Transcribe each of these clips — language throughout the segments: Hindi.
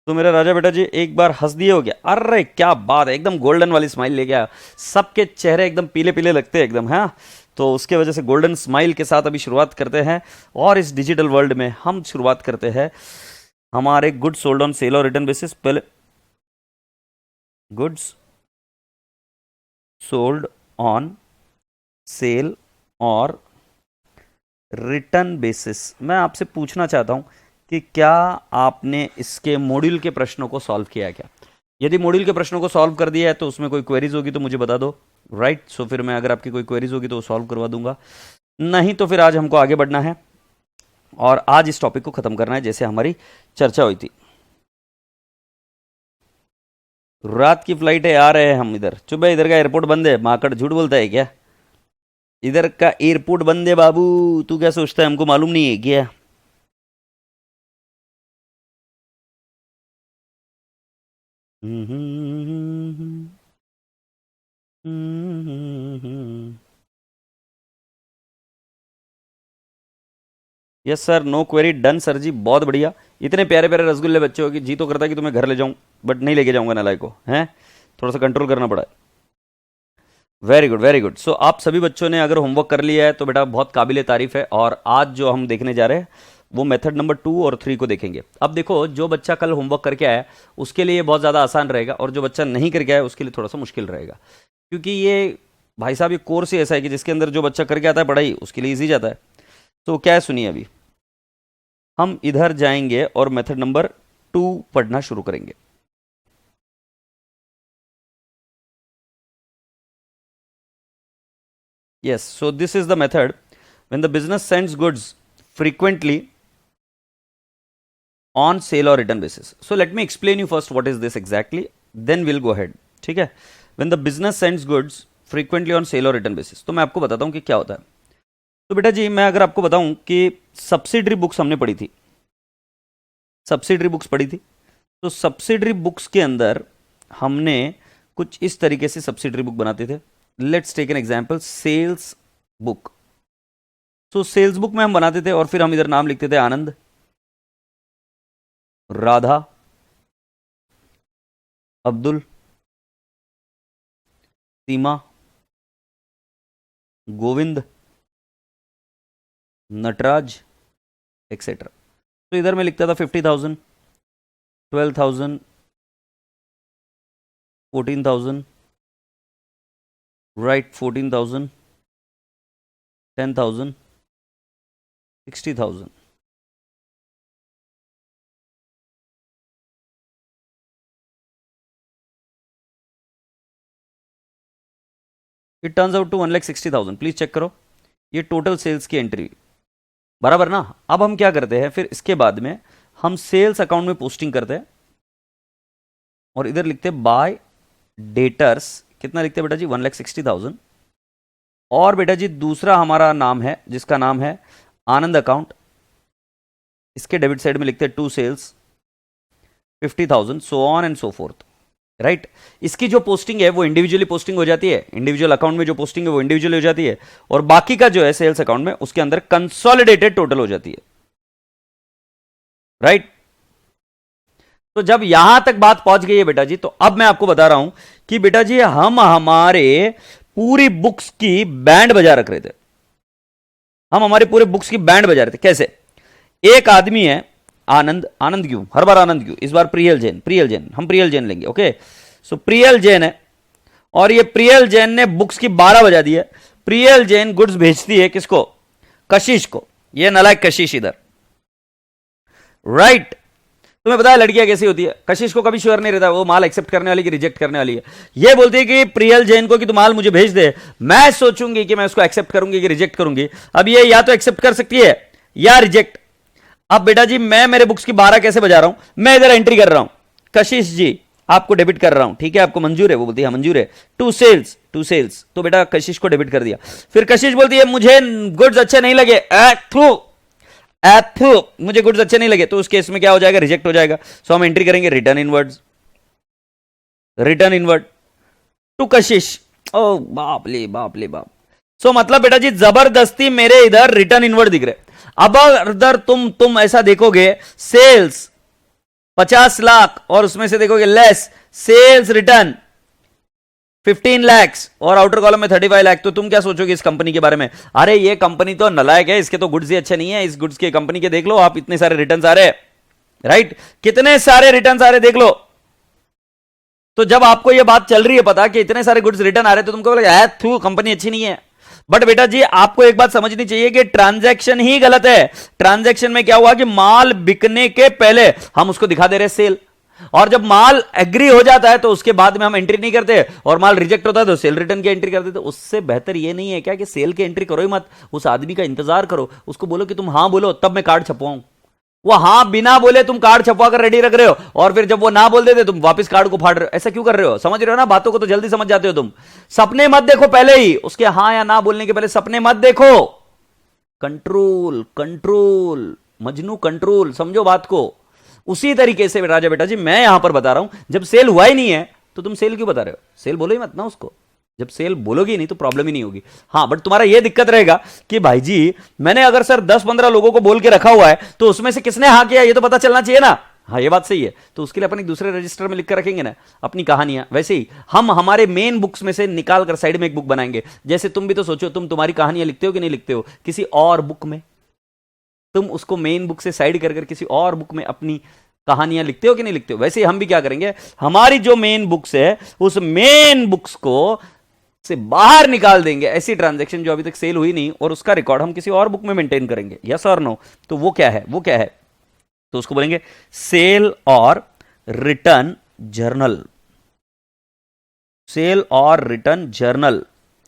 तो मेरा राजा बेटा जी एक बार हंस दिए हो गया। अरे क्या बात है, एकदम गोल्डन वाली स्माइल ले गया। सबके चेहरे एकदम पीले पीले लगते हैं एकदम, हाँ। तो उसके वजह से गोल्डन स्माइल के साथ अभी शुरुआत करते हैं। और इस डिजिटल वर्ल्ड में हम शुरुआत करते हैं हमारे गुड्स सोल्ड ऑन सेल और रिटर्न बेसिस। पहले गुड्स सोल्ड ऑन सेल और रिटर्न बेसिस। मैं आपसे पूछना चाहता हूं कि क्या आपने इसके मॉड्यूल के प्रश्नों को सॉल्व किया है क्या? यदि मॉड्यूल के प्रश्नों को सॉल्व कर दिया है तो उसमें कोई क्वेरीज होगी तो मुझे बता दो, राइट। सो फिर मैं, अगर आपकी कोई क्वेरीज होगी तो वो सॉल्व करवा दूंगा, नहीं तो फिर आज हमको आगे बढ़ना है और आज इस टॉपिक को खत्म करना है जैसे हमारी चर्चा हुई थी। रात की फ्लाइट है, आ रहे हैं हम इधर। चुप है, इधर का एयरपोर्ट बंद है। माकड़ झूठ बोलता है क्या? इधर का एयरपोर्ट बंद है बाबू। तू क्या सोचता है हमको मालूम नहीं है क्या? Yes sir, no query, done sir ji, बहुत बढ़िया। इतने प्यारे प्यारे रसगुल्ले बच्चे हो कि जी तो करता है कि तुम्हें घर ले जाऊं, बट नहीं लेके जाऊंगा नालायक को, हैं। थोड़ा सा कंट्रोल करना पड़ा है। Very good very good. So आप सभी बच्चों ने अगर होमवर्क कर लिया है तो बेटा बहुत काबिल तारीफ है। और आज जो हम देखने जा रहे हैं वो मेथड नंबर 2 और 3 को देखेंगे। अब देखो, जो बच्चा कल होमवर्क करके आया उसके लिए बहुत ज़्यादा आसान रहेगा, और जो बच्चा नहीं करके आया उसके लिए थोड़ा सा मुश्किल रहेगा। क्योंकि ये भाई साहब, ये कोर्स ही ऐसा है कि जिसके अंदर जो बच्चा करके आता है पढ़ाई, उसके लिए ईजी जाता है। तो क्या है, सुनिए। अभी हम इधर जाएंगे और मेथड नंबर 2 पढ़ना शुरू करेंगे। Yes, so this is the method when the business sends goods frequently on sale or return basis. So let me explain you first what is this exactly, then we'll go ahead. ठीक है? When the business sends goods frequently on sale or return basis, तो मैं आपको बताता हूं कि क्या होता है। तो बेटा जी, मैं अगर आपको बताऊं कि सब्सिडरी बुक्स हमने पढ़ी थी, सब्सिडरी बुक्स पढ़ी थी, तो सब्सिडरी बुक्स के अंदर हमने कुछ इस तरीके से सब्सिडरी बुक बनाते थे। Let's take an example, sales book. तो सेल्स बुक में हम बनाते थे और फिर हम इधर नाम लिखते थे आनंद, राधा, अब्दुल, सीमा, गोविंद, नटराज, एक्सेट्रा। तो इधर मैं लिखता था 50,000, 12,000, 14,000, right, 14,000, 10,000, 60,000। It turns out to 1,60,000। Please check करो, ये टोटल सेल्स की एंट्री, बराबर ना। अब हम क्या करते हैं, फिर इसके बाद में हम सेल्स अकाउंट में पोस्टिंग करते हैं और इधर लिखते हैं बाय डेटर्स। कितना लिखते हैं बेटा जी? 1,60,000। और बेटा जी दूसरा हमारा नाम है जिसका नाम है आनंद अकाउंट। इसके डेबिट साइड में लिखते हैं to sales 50,000, so on and so forth, right. इसकी जो पोस्टिंग है वो इंडिविजुअली पोस्टिंग हो जाती है, इंडिविजुअल अकाउंट में जो पोस्टिंग है वो इंडिविजुअली हो जाती है, और बाकी का जो है सेल्स अकाउंट में उसके अंदर कंसोलिडेटेड टोटल हो जाती है, राइट। तो जब यहां तक बात पहुंच गई है बेटा जी, तो अब मैं आपको बता रहा हूं कि बेटा जी हम हमारे पूरी बुक्स की बैंड बजा रख रहे थे। हम हमारे पूरे बुक्स की बैंड बजा रहे थे। कैसे? एक आदमी है आनंद, आनंद क्यों हर बार आनंद क्यों, इस बार प्रियल जैन, प्रियल जैन, हम प्रियल जैन लेंगे, ओके। सो प्रियल जैन है, और ये प्रियल जैन ने बुक्स की 12 बजा दी है। प्रियल जैन गुड्स भेजती है किसको? कशिश को। ये नलायक कशिश इधर, राइट। तुम्हें पता है लड़कियां कैसी होती है? कशिश को कभी श्योर नहीं रहता वो माल एक्सेप्ट करने वाली कि रिजेक्ट करने वाली है। ये बोलती है कि प्रियल जैन को कि तू माल मुझे भेज दे, मैं सोचूंगी कि मैं उसको एक्सेप्ट करूंगी कि रिजेक्ट करूंगी। अब ये या तो एक्सेप्ट कर सकती है या रिजेक्ट। अब बेटा जी मैं मेरे बुक्स की 12 कैसे बजा रहा हूं? मैं इधर एंट्री कर रहा हूं, कशिश जी आपको डेबिट कर रहा हूं, ठीक है, आपको मंजूर है? वो बोलती है हाँ मंजूर है। टू सेल्स, टू सेल्स, तो बेटा कशिश को डेबिट कर दिया। फिर कशिश बोलती है मुझे गुड्स अच्छे नहीं लगे, मुझे गुड्स अच्छे नहीं लगे, तो उस केस में क्या हो जाएगा? रिजेक्ट हो जाएगा। सो हम एंट्री करेंगे return inwards, return inward to Kashish. ओ बाप ले बाप ले बाप। सो मतलब बेटा जी जबरदस्ती मेरे इधर रिटर्न इनवर्ड दिख रहे। अब अगर तुम ऐसा देखोगे, सेल्स 50 लाख और उसमें से देखोगे लेस सेल्स रिटर्न 15 lakhs और आउटर कॉलम में 35 लाख, तो तुम क्या सोचोगे इस कंपनी के बारे में? अरे ये कंपनी तो नालायक है, इसके तो गुड्स ही अच्छे नहीं है, इस गुड्स की कंपनी के देख लो आप, इतने सारे रिटर्न आ रहे, राइट, कितने सारे रिटर्न आ रहे देख लो। तो जब आपको ये बात चल रही है पता कि इतने सारे गुड्स रिटर्न आ रहे, तो तुमको लगा थू कंपनी अच्छी नहीं है। बट बेटा जी आपको एक बात समझनी चाहिए कि ट्रांजैक्शन ही गलत है। ट्रांजैक्शन में क्या हुआ कि माल बिकने के पहले हम उसको दिखा दे रहे सेल, और जब माल एग्री हो जाता है तो उसके बाद में हम एंट्री नहीं करते, और माल रिजेक्ट होता है तो सेल रिटर्न की एंट्री कर देते। उससे बेहतर ये नहीं है क्या कि सेल की एंट्री करो ही मत, उस आदमी का इंतजार करो, उसको बोलो कि तुम हां बोलो तब मैं कार्ड छपवाऊं। वो हां बिना बोले तुम कार्ड छपवा कर रेडी रख रहे हो, और फिर जब वो ना बोल देते तुम वापस कार्ड को फाड़ रहे हो। ऐसा क्यों कर रहे हो? समझ रहे हो ना बातों को, तो जल्दी समझ जाते हो तुम। सपने मत देखो पहले ही, उसके हां या ना बोलने के पहले सपने मत देखो। कंट्रोल कंट्रोल मजनू कंट्रोल, समझो बात को। उसी तरीके से राजा बेटा जी मैं यहां पर बता रहा हूं, जब सेल हुआ ही नहीं है तो तुम सेल क्यों बता रहे हो? सेल बोलो ही मत ना उसको, जब सेल बोलोगी नहीं तो प्रॉब्लम ही नहीं होगी। हां बट तुम्हारा यह दिक्कत रहेगा कि भाई जी मैंने अगर सर 10-15 लोगों को बोल के रखा हुआ है तो उसमें से किसने हां किया ये तो पता चलना चाहिए ना। हाँ ये बात सही है, तो उसके लिए अपन एक दूसरे रजिस्टर में लिख कर रखेंगे ना अपनी कहानियां। वैसे ही हम हमारे मेन बुक्स में से निकाल कर साइड में एक बुक बनाएंगे। जैसे तुम भी तो सोचो, तुम तुम्हारी कहानियां लिखते हो कि नहीं लिखते हो किसी और बुक में, तुम उसको मेन बुक से साइड कर किसी और बुक में अपनी कहानियां लिखते हो कि नहीं लिखते हो। वैसे ही हम भी क्या करेंगे, हमारी जो मेन बुक्स है उस मेन बुक्स को से बाहर निकाल देंगे ऐसी ट्रांजैक्शन जो अभी तक सेल हुई नहीं, और उसका रिकॉर्ड हम किसी और बुक में मेंटेन करेंगे। यस और नो? तो वो क्या है, वो क्या है, तो उसको बोलेंगे सेल और रिटर्न जर्नल। सेल और रिटर्न जर्नल,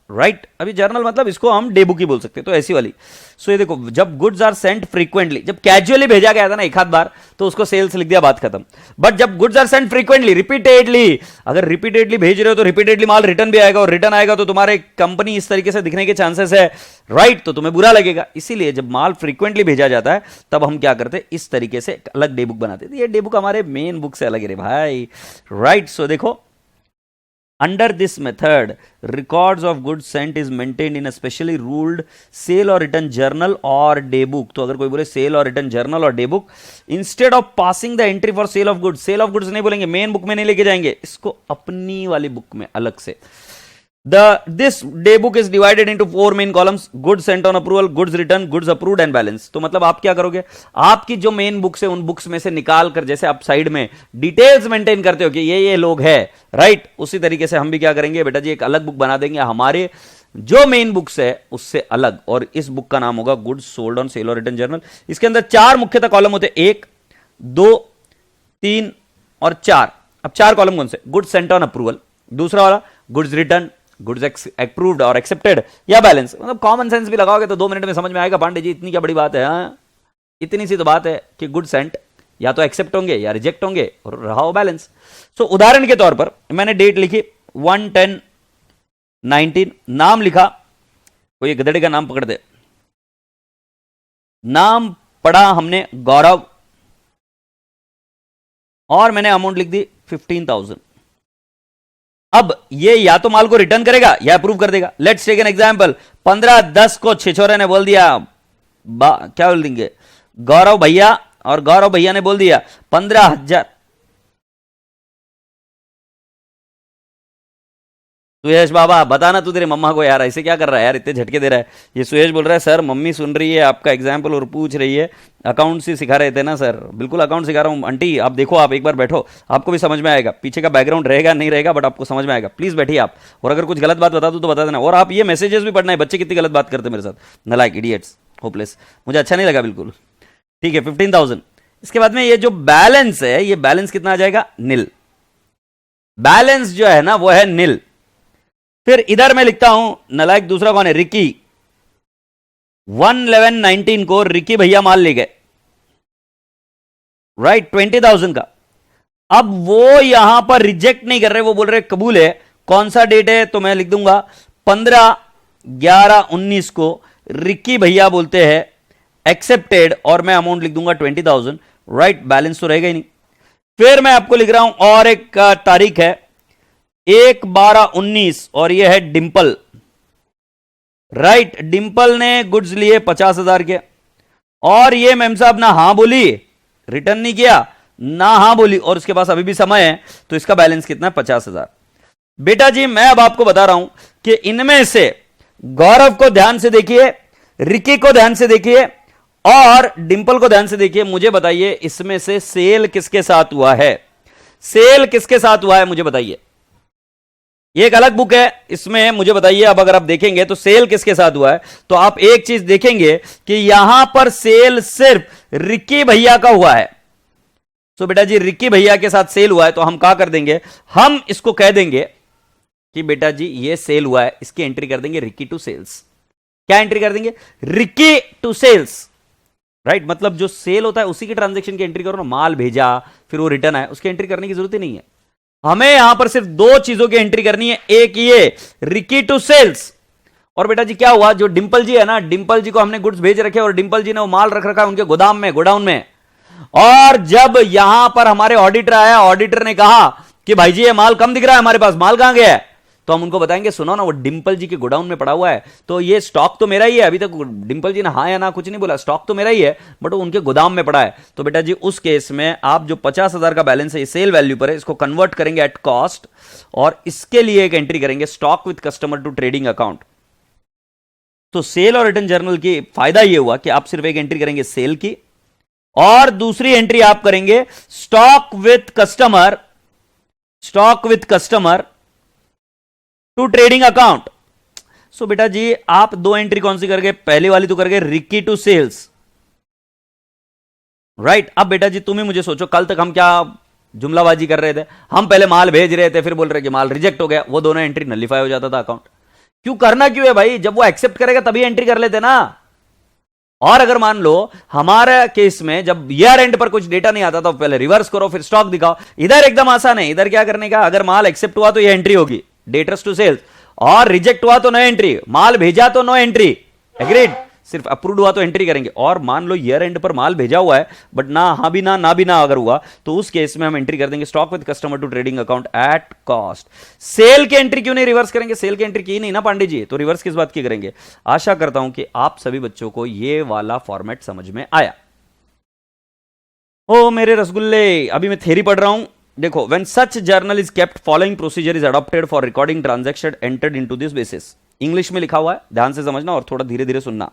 राइट। अभी जर्नल मतलब इसको हम डे बुक ही बोल सकते हैं, तो ऐसी वाली। सो ये देखो, जब गुड्स आर सेंट फ्रीक्वेंटली, जब कैजुअली भेजा गया था ना एक आध बार तो उसको सेल्स लिख दिया, बात खत्म। बट जब goods are sent frequently, repeatedly, अगर रिपीटेडली भेज रहे हो तो रिपीटेडली माल रिटर्न भी आएगा, और रिटर्न आएगा तो तुम्हारे कंपनी इस तरीके से दिखने के चांसेस है, राइट, तो तुम्हें बुरा लगेगा। इसीलिए जब माल फ्रीक्वेंटली भेजा जाता है तब हम क्या करते हैं, इस तरीके से एक अलग डे बुक बनाते हैं। ये डे बुक हमारे मेन बुक से अलग है रे भाई, राइट। सो देखो, under this method records of goods sent is maintained in a specially ruled sale or return journal or day book। तो अगर कोई बोले सेल और रिटर्न जर्नल और day book, instead of passing the entry for sale of goods, sale of goods नहीं बोलेंगे, मेन बुक में नहीं लेके जाएंगे, इसको अपनी वाली बुक में अलग से। This day book is divided into 4 main columns: goods sent on approval, goods returned, goods approved and balance। तो मतलब आप क्या करोगे, आपकी जो मेन बुक्स है उन बुक्स में से निकाल कर, जैसे आप साइड में डिटेल्स मेंटेन करते हो कि ये लोग है, राइट, उसी तरीके से हम भी क्या करेंगे बेटा जी, एक अलग बुक बना देंगे हमारे जो मेन बुक्स है उससे अलग, और इस बुक का नाम होगा गुड्स सोल्ड ऑन सेल और रिटर्न जर्नल। इसके अंदर 4 मुख्यतः कॉलम होते हैं, 1, 2, 3 और 4। अब 4 कॉलम कौन से? गुड्स सेंट ऑन अप्रूवल, दूसरा वाला गुड्स रिटर्न, गुड्स अप्रूव्ड और एक्सेप्टेड, या बैलेंस। मतलब कॉमन सेंस भी लगाओगे तो 2 मिनट में समझ में आएगा पांडे जी, इतनी क्या बड़ी बात है। हाँ इतनी सी तो बात है कि गुड सेंट या तो एक्सेप्ट होंगे या रिजेक्ट होंगे, और रहा हो बैलेंस। सो उदाहरण के तौर पर मैंने डेट लिखी 1/10/19, नाम लिखा, कोई गधड़े का नाम पकड़ दे, नाम पढ़ा हमने गौरव, और मैंने अमाउंट लिख दी 15,000। अब ये या तो माल को रिटर्न करेगा या अप्रूव कर देगा। लेट्स टेक एन एग्जांपल, 15/10 को छिछोरे ने बोल दिया, क्या बोल देंगे, गौरव भैया, और गौरव भैया ने बोल दिया 15,000। सुयश बाबा बताना तू तेरे मम्मा को यार ऐसे क्या कर रहा है यार, इतने झटके दे रहा है। ये सुयश बोल रहा है सर मम्मी सुन रही है आपका एग्जाम्पल और पूछ रही है, अकाउंट ही सिखा रहे थे ना सर। बिल्कुल अकाउंट सिखा रहा हूँ आंटी, आप देखो, आप एक बार बैठो, आपको भी समझ में आएगा, पीछे का बैकग्राउंड रहेगा नहीं रहेगा बट आपको समझ में आएगा। प्लीज बैठिए आप, और अगर कुछ गलत बात बता दूं तो बता देना। और आप ये मैसेजेस भी पढ़ना है, बच्चे कितनी गलत बात करते मेरे साथ, नलायक, इडियट्स, होपलेस, मुझे अच्छा नहीं लगा बिल्कुल। ठीक है 15,000। इसके बाद में ये जो बैलेंस है, ये बैलेंस कितना आ जाएगा, निल। बैलेंस जो है ना वो है निल। फिर इधर मैं लिखता हूं नलायक, दूसरा कौन है, रिकी। 1/11/19 को रिकी भैया माल ले गए, राइट, 20,000 का। अब वो यहां पर रिजेक्ट नहीं कर रहे, वो बोल रहे कबूल है। कौन सा डेट है, तो मैं लिख दूंगा 15/11/19 को रिकी भैया बोलते हैं एक्सेप्टेड, और मैं अमाउंट लिख दूंगा 20,000, राइट, बैलेंस तो रहेगा ही नहीं। फिर मैं आपको लिख रहा हूं और एक तारीख है 1/12/19, और यह है डिंपल, राइट। डिंपल ने गुड्स लिए 50,000 के, और ये मैम साहब ना हां बोली, रिटर्न नहीं किया, ना हां बोली और उसके पास अभी भी समय है, तो इसका बैलेंस कितना है? 50,000। बेटा जी मैं अब आपको बता रहा हूं कि इनमें से गौरव को ध्यान से देखिए, रिकी को ध्यान से देखिए और डिंपल को ध्यान से देखिए। मुझे बताइए इसमें से सेल किसके साथ हुआ है? सेल किसके साथ हुआ है मुझे बताइए। ये एक अलग बुक है, इसमें मुझे बताइए। अब अगर आप देखेंगे तो सेल किसके साथ हुआ है, तो आप एक चीज देखेंगे कि यहां पर सेल सिर्फ रिक्की भैया का हुआ है। तो बेटा जी रिक्की भैया के साथ सेल हुआ है, तो हम क्या कर देंगे, हम इसको कह देंगे कि बेटा जी ये सेल हुआ है, इसकी एंट्री कर देंगे रिक्की टू सेल्स। क्या एंट्री कर देंगे? Ricky to sales, right. मतलब जो सेल होता है उसी की ट्रांजेक्शन की एंट्री करो ना, माल भेजा फिर वो रिटर्न आया, उसकी एंट्री करने की जरूरत ही नहीं है। हमें यहां पर सिर्फ दो चीजों की एंट्री करनी है, एक ये रिकी टू सेल्स। और बेटा जी क्या हुआ, जो डिंपल जी है ना, डिंपल जी को हमने गुड्स भेज रखे और डिंपल जी ने वो माल रख रखा है उनके गोदाम में, गोडाउन में। और जब यहां पर हमारे ऑडिटर आया, ऑडिटर ने कहा कि भाई जी ये माल कम दिख रहा है हमारे पास, माल कहां गया है? तो हम उनको बताएंगे सुनो ना वो डिंपल जी के गोडाउन में पड़ा हुआ है, तो ये स्टॉक तो मेरा ही है। अभी तक डिंपल जी ने हाँ या ना कुछ नहीं बोला, स्टॉक तो मेरा ही है बट वो उनके गोदाम में पड़ा है। तो बेटा जी उस केस में आप जो 50,000 का बैलेंस है ये सेल वैल्यू पर है, इसको कन्वर्ट करेंगे एट कॉस्ट और इसके लिए एक एंट्री करेंगे stock with customer to trading account. तो सेल और रिटर्न जर्नल की फायदा ये हुआ कि आप सिर्फ एक एंट्री करेंगे सेल की और दूसरी एंट्री आप करेंगे stock with customer, stock with customer to trading account. So बेटा जी आप दो एंट्री कौन सी करके, पहली वाली तो करके रिक्की टू सेल्स, राइट। अब बेटा जी तुम ही मुझे सोचो, कल तक हम क्या जुमलाबाजी कर रहे थे, हम पहले माल भेज रहे थे फिर बोल रहे कि माल रिजेक्ट हो गया, वो दोनों एंट्री नलिफाई हो जाता था अकाउंट। क्यों करना क्यों है भाई, जब वो एक्सेप्ट करेगा तभी एंट्री कर लेते ना। और अगर मान लो हमारे केस में जब ईयर एंड पर कुछ डेटा नहीं आता तो पहले रिवर्स करो फिर स्टॉक दिखाओ। इधर एकदम आसान है, इधर क्या करने का, अगर माल एक्सेप्ट हुआ तो ये एंट्री होगी डेटर्स टू सेल्स, और रिजेक्ट हुआ तो नो एंट्री, माल भेजा तो नो एंट्री, एग्रीड। सिर्फ अप्रूव्ड हुआ तो एंट्री करेंगे। और मान लो ईयर एंड पर माल भेजा हुआ है बट ना हाँ भी ना भी ना अगर हुआ तो उस केस में हम एंट्री कर देंगे stock with customer to trading account at cost. Sale की एंट्री क्यों नहीं रिवर्स करेंगे, सेल की एंट्री की नहीं ना पांडे जी, तो रिवर्स किस बात की करेंगे। आशा करता हूं कि आप सभी बच्चों को ये वाला फॉर्मेट समझ में आया। ओ मेरे रसगुल्ले, अभी मैं थ्योरी पढ़ रहा हूं। देखो, when such journal is kept following procedure is adopted for recording transaction entered into this basis. English में लिखा हुआ है, ध्यान से समझना और थोड़ा धीरे धीरे सुनना,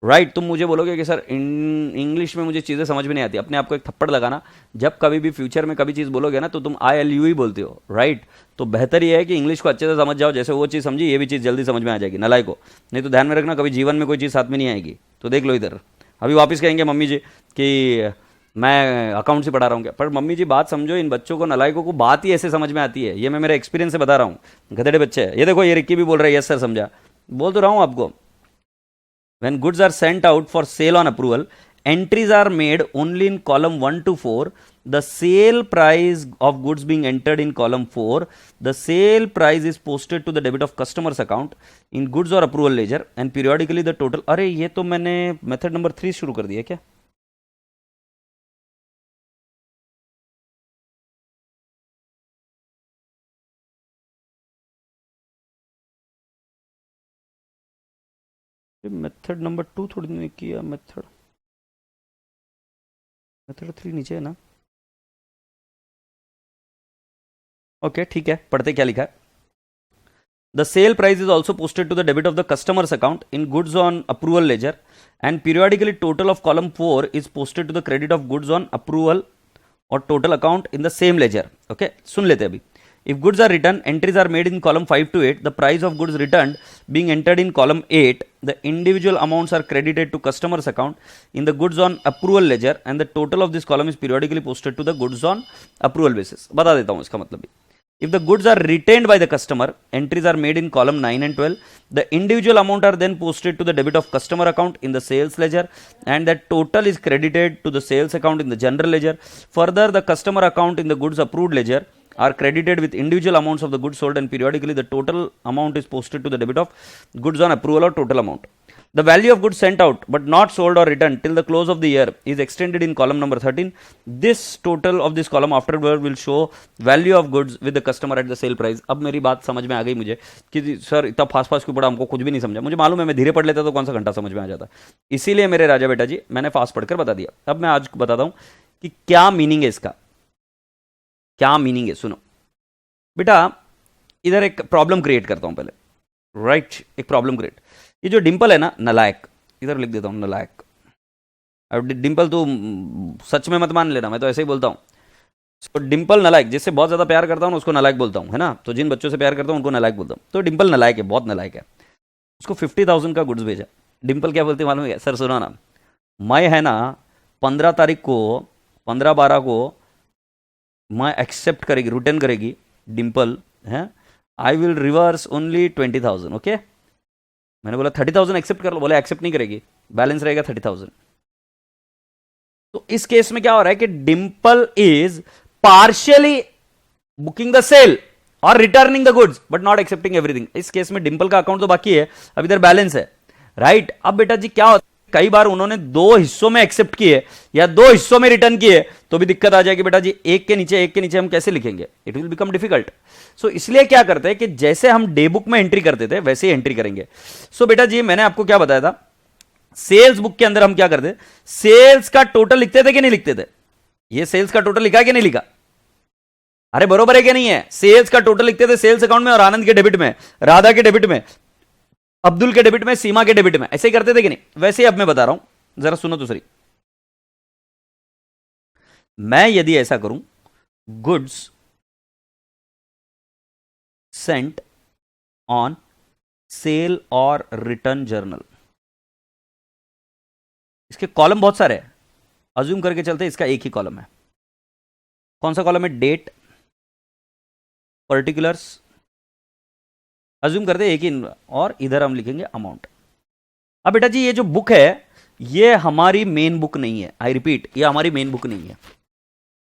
राइट। तुम मुझे बोलोगे कि सर इंग्लिश में मुझे चीजें समझ में नहीं आती, अपने आप को एक थप्पड़ लगाना। जब कभी भी फ्यूचर में कभी चीज बोलोगे ना तो तुम ILU ही बोलते हो, राइट। तो बेहतर ये है कि इंग्लिश को अच्छे से समझ जाओ, जैसे वो चीज समझी ये भी चीज जल्दी समझ में आ जाएगी नलाई को। नहीं तो ध्यान में रखना कभी जीवन में कोई चीज साथ में नहीं आएगी। तो देख लो इधर, अभी वापस कहेंगे मम्मी जी कि मैं अकाउंट से पढ़ा रहा हूँ क्या, पर मम्मी जी बात समझो, इन बच्चों को नलायकों को बात ही ऐसे समझ में आती है। ये मैं मेरे एक्सपीरियंस से बता रहा हूँ, गधेड़े बच्चे हैं। ये देखो ये रिक्की भी बोल रहा है यस सर, समझा, बोल तो रहा हूँ आपको। When goods are sent out for sale on approval, entries are made only in column 1 to 4. The sale price of goods being entered in column 4, the sale price is posted to the debit of customer's account in goods or approval ledger and periodically the total। अरे ये तो मैंने मेथड नंबर 3 शुरू कर दिया क्या? मेथड नंबर 2 थोड़ी नहीं किया, मेथड 3 नीचे है ना। ओके ठीक है, पढ़ते क्या लिखा है। The sale price is also posted to the debit of the customer's account in goods on approval ledger and periodically total of column 4 is posted to the credit of goods on approval or total account in the same ledger। Okay, सुन लेते अभी। If goods are returned, entries are made in column 5 to 8. The price of goods returned being entered in column 8. The individual amounts are credited to customer's account in the goods on approval ledger and the total of this column is periodically posted to the goods on approval basis। बता देता हूँ इसका मतलब भी। If the goods are retained by the customer, entries are made in column 9 and 12. The individual amount are then posted to the debit of customer account in the sales ledger and that total is credited to the sales account in the general ledger. Further, the customer account in the goods approved ledger are credited with individual amounts of the goods sold and periodically the total amount is posted to the debit of goods on approval or total amount. The value of goods sent out but not sold or returned till the close of the year is extended in column number 13. This total of this column afterward will show value of goods with the customer at the sale price। अब मेरी बात समझ में आ गई मुझे कि सर इतना फास्ट फास्ट क्यों पढ़ा, हमको कुछ भी नहीं समझा। मुझे मालूम है मैं धीरे पढ़ लेता तो कौन सा घंटा समझ में आ जाता, इसीलिए मेरे राजा बेटा जी मैंने फास्ट पढ़कर बता दिया। अब मैं आज बताता हूँ कि क्या मीनिंग है इसका, क्या मीनिंग है। सुनो बेटा, इधर एक प्रॉब्लम क्रिएट करता हूं पहले, राइट एक प्रॉब्लम क्रिएट। ये जो डिंपल है ना नालायक, इधर लिख देता हूं नालायक। अब डिंपल तू सच में मत मान लेना, मैं तो ऐसे ही बोलता हूं। तो डिंपल नालायक, जिससे बहुत ज्यादा प्यार करता हूं ना उसको नालायक बोलता हूं, है ना। तो जिन बच्चों से प्यार करता हूं उनको नालायक बोलता हूं। तो डिंपल नालायक है, बहुत नालायक है। उसको 50,000 का गुड्स भेजा। डिंपल क्या बोलती है मालूम है? सर सुनो ना, मैं है ना 15 तारीख को, 15/12 को मैं एक्सेप्ट करेगी, रिटर्न करेगी डिंपल है। I will reverse only 20,000, okay. मैंने बोला 30,000 एक्सेप्ट कर लो, बोले एक्सेप्ट नहीं करेगी, बैलेंस रहेगा 30,000। तो इस केस में क्या हो रहा है कि Dimple is partially booking the sale और returning the goods but not accepting everything. इस केस में डिंपल का अकाउंट तो बाकी है, अब इधर बैलेंस है, राइट। अब बेटा जी क्या होता है, कई बार उन्होंने 2 हिस्सों में एक्सेप्ट किए या 2 हिस्सों में रिटर्न किए तो भी दिक्कत आ जाएगी बेटा जी। एक के नीचे हम कैसे लिखेंगे, इट विल बिकम डिफिकल्ट। सो इसलिए क्या करते हैं कि जैसे हम डे बुक में एंट्री करते थे वैसे ही एंट्री करेंगे। सो बेटा जी मैंने आपको क्या बताया था, सेल्स बुक के अंदर हम क्या करते, सेल्स का टोटल लिखते थे कि नहीं लिखते थे? ये सेल्स का टोटल लिखा कि नहीं लिखा? अरे बरोबर है कि नहीं है? सेल्स का टोटल लिखते थे सेल्स अकाउंट में, और आनंद के डेबिट में, राधा के डेबिट में, अब्दुल के डेबिट में, सीमा के डेबिट में, ऐसे ही करते थे कि नहीं? वैसे ही अब मैं बता रहा हूं, जरा सुनो तो सही। मैं यदि ऐसा करूं, गुड्स सेंट ऑन सेल और रिटर्न जर्नल, इसके कॉलम बहुत सारे हैं, अज्यूम करके चलते हैं इसका एक ही कॉलम है। कौन सा कॉलम है? डेट, पर्टिकुलर्स, अज्यूम करते हैं एक ही, और इधर हम लिखेंगे अमाउंट। अब बेटा जी ये जो बुक है ये हमारी मेन बुक नहीं है, आई रिपीट ये हमारी मेन बुक नहीं है,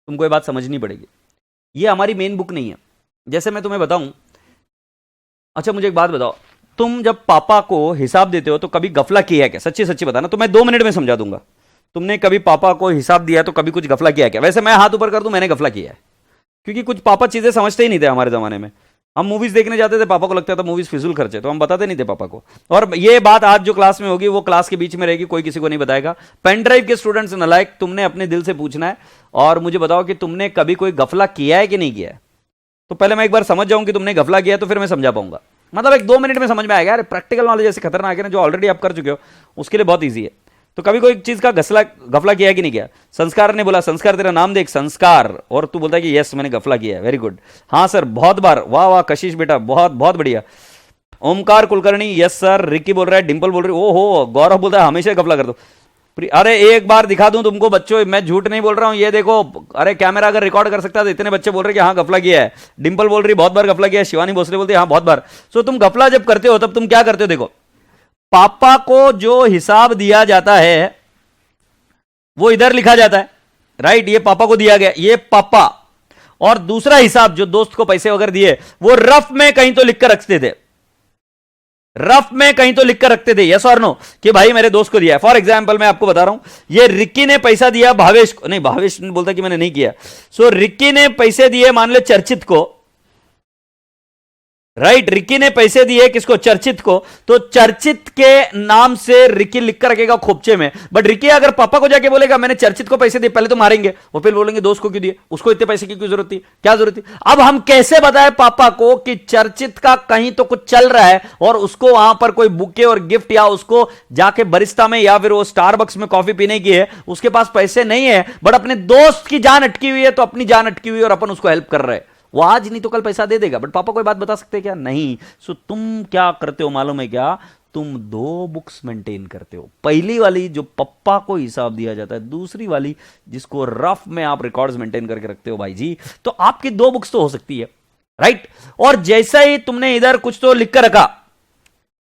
तुमको ये बात समझनी पड़ेगी, ये हमारी मेन बुक नहीं है। जैसे मैं तुम्हें बताऊं, अच्छा मुझे एक बात बताओ, तुम जब पापा को हिसाब देते हो तो कभी गफला किया है क्या? सच्ची सच्ची बताना, तो मैं 2 मिनट में समझा दूंगा। तुमने कभी पापा को हिसाब दिया तो कभी कुछ गफला किया है क्या? वैसे मैं हाथ ऊपर कर दूं, मैंने गफला किया है, क्योंकि कुछ पापा चीजें समझते ही नहीं थे हमारे जमाने में। हम मूवीज देखने जाते थे, पापा को लगता था मूवीज फिजूल खर्चे, तो हम बताते नहीं थे पापा को। और ये बात आज जो क्लास में होगी वो क्लास के बीच में रहेगी, कोई किसी को नहीं बताएगा। पेन ड्राइव के स्टूडेंट्स नालायक, तुमने अपने दिल से पूछना है और मुझे बताओ कि तुमने कभी कोई गफला किया है कि नहीं किया है। तो पहले मैं एक बार समझ जाऊं कि तुमने गफला किया है, तो फिर मैं समझा पाऊंगा। मतलब एक 2 मिनट में समझ में आएगा यार, प्रैक्टिकल नॉलेज ऐसे खतरनाक है ना, जो ऑलरेडी आप कर चुके हो उसके लिए बहुत ईजी है। तो कभी कोई चीज का गफला किया है कि नहीं किया? संस्कार ने बोला, संस्कार तेरा नाम देख संस्कार, और तू बोलता है कि यस मैंने गफला किया है, वेरी गुड, हाँ सर बहुत बार, वाह वाह कशिश बेटा बहुत बहुत बढ़िया। Omkar Kulkarni yes sir, Ricky बोल रहा है, डिंपल बोल रही है, ओहो गौरव बोलता है हमेशा गफला कर दो। अरे एक बार दिखा दूं तुमको बच्चों, मैं झूठ नहीं बोल रहा हूं, ये देखो, अरे कैमरा अगर रिकॉर्ड कर सकता है तो इतने बच्चे बोल रहे कि हाँ गफला किया है। डिंपल बोल रही बहुत बार गफला किया है, शिवानी भोसले बोलती है हाँ बहुत बार। सो तुम गफला जब करते हो तब तुम क्या करते हो? देखो, पापा को जो हिसाब दिया जाता है वो इधर लिखा जाता है, राइट, ये पापा को दिया गया, ये पापा, और दूसरा हिसाब जो दोस्त को पैसे वगैरह दिए वो रफ में कहीं तो लिखकर रखते थे, रफ में कहीं तो लिखकर रखते थे, यस और नो, कि भाई मेरे दोस्त को दिया है। फॉर एग्जाम्पल मैं आपको बता रहा हूं, ये रिक्की ने पैसा दिया भावेश को, नहीं भावेश ने बोलता कि मैंने नहीं किया। सो रिक्की ने पैसे दिए मान लो चर्चित को, राइट, रिक्की ने पैसे दिए किसको? चर्चित को, तो चर्चित के नाम से रिक्की लिखकर रखेगा खोपचे में। बट रिक्की अगर पापा को जाके बोलेगा मैंने चर्चित को पैसे दिए, पहले तो मारेंगे, वो फिर बोलेंगे दोस्त को क्यों दिए, उसको इतने पैसे की क्यों जरूरत थी, क्या जरूरत थी। अब हम कैसे बताएं पापा को कि चर्चित का कहीं तो कुछ चल रहा है और उसको वहां पर कोई बुके और गिफ्ट, या उसको जाके बरिस्ता में या फिर वो स्टारबक्स में कॉफी पीने की है, उसके पास पैसे नहीं है, बट अपने दोस्त की जान अटकी हुई है, तो अपनी जान अटकी हुई है और अपन उसको हेल्प कर रहे हैं। वो आज नहीं तो कल पैसा दे देगा, बट पापा कोई बात बता सकते हैं क्या? नहीं। सो तुम क्या करते हो मालूम है क्या? तुम 2 बुक्स मेंटेन करते हो, पहली वाली जो पप्पा को हिसाब दिया जाता है, दूसरी वाली जिसको रफ में आप रिकॉर्ड्स मेंटेन करके रखते हो भाई जी। तो आपकी 2 बुक्स तो हो सकती है, राइट। और जैसा ही तुमने इधर कुछ तो लिख कर रखा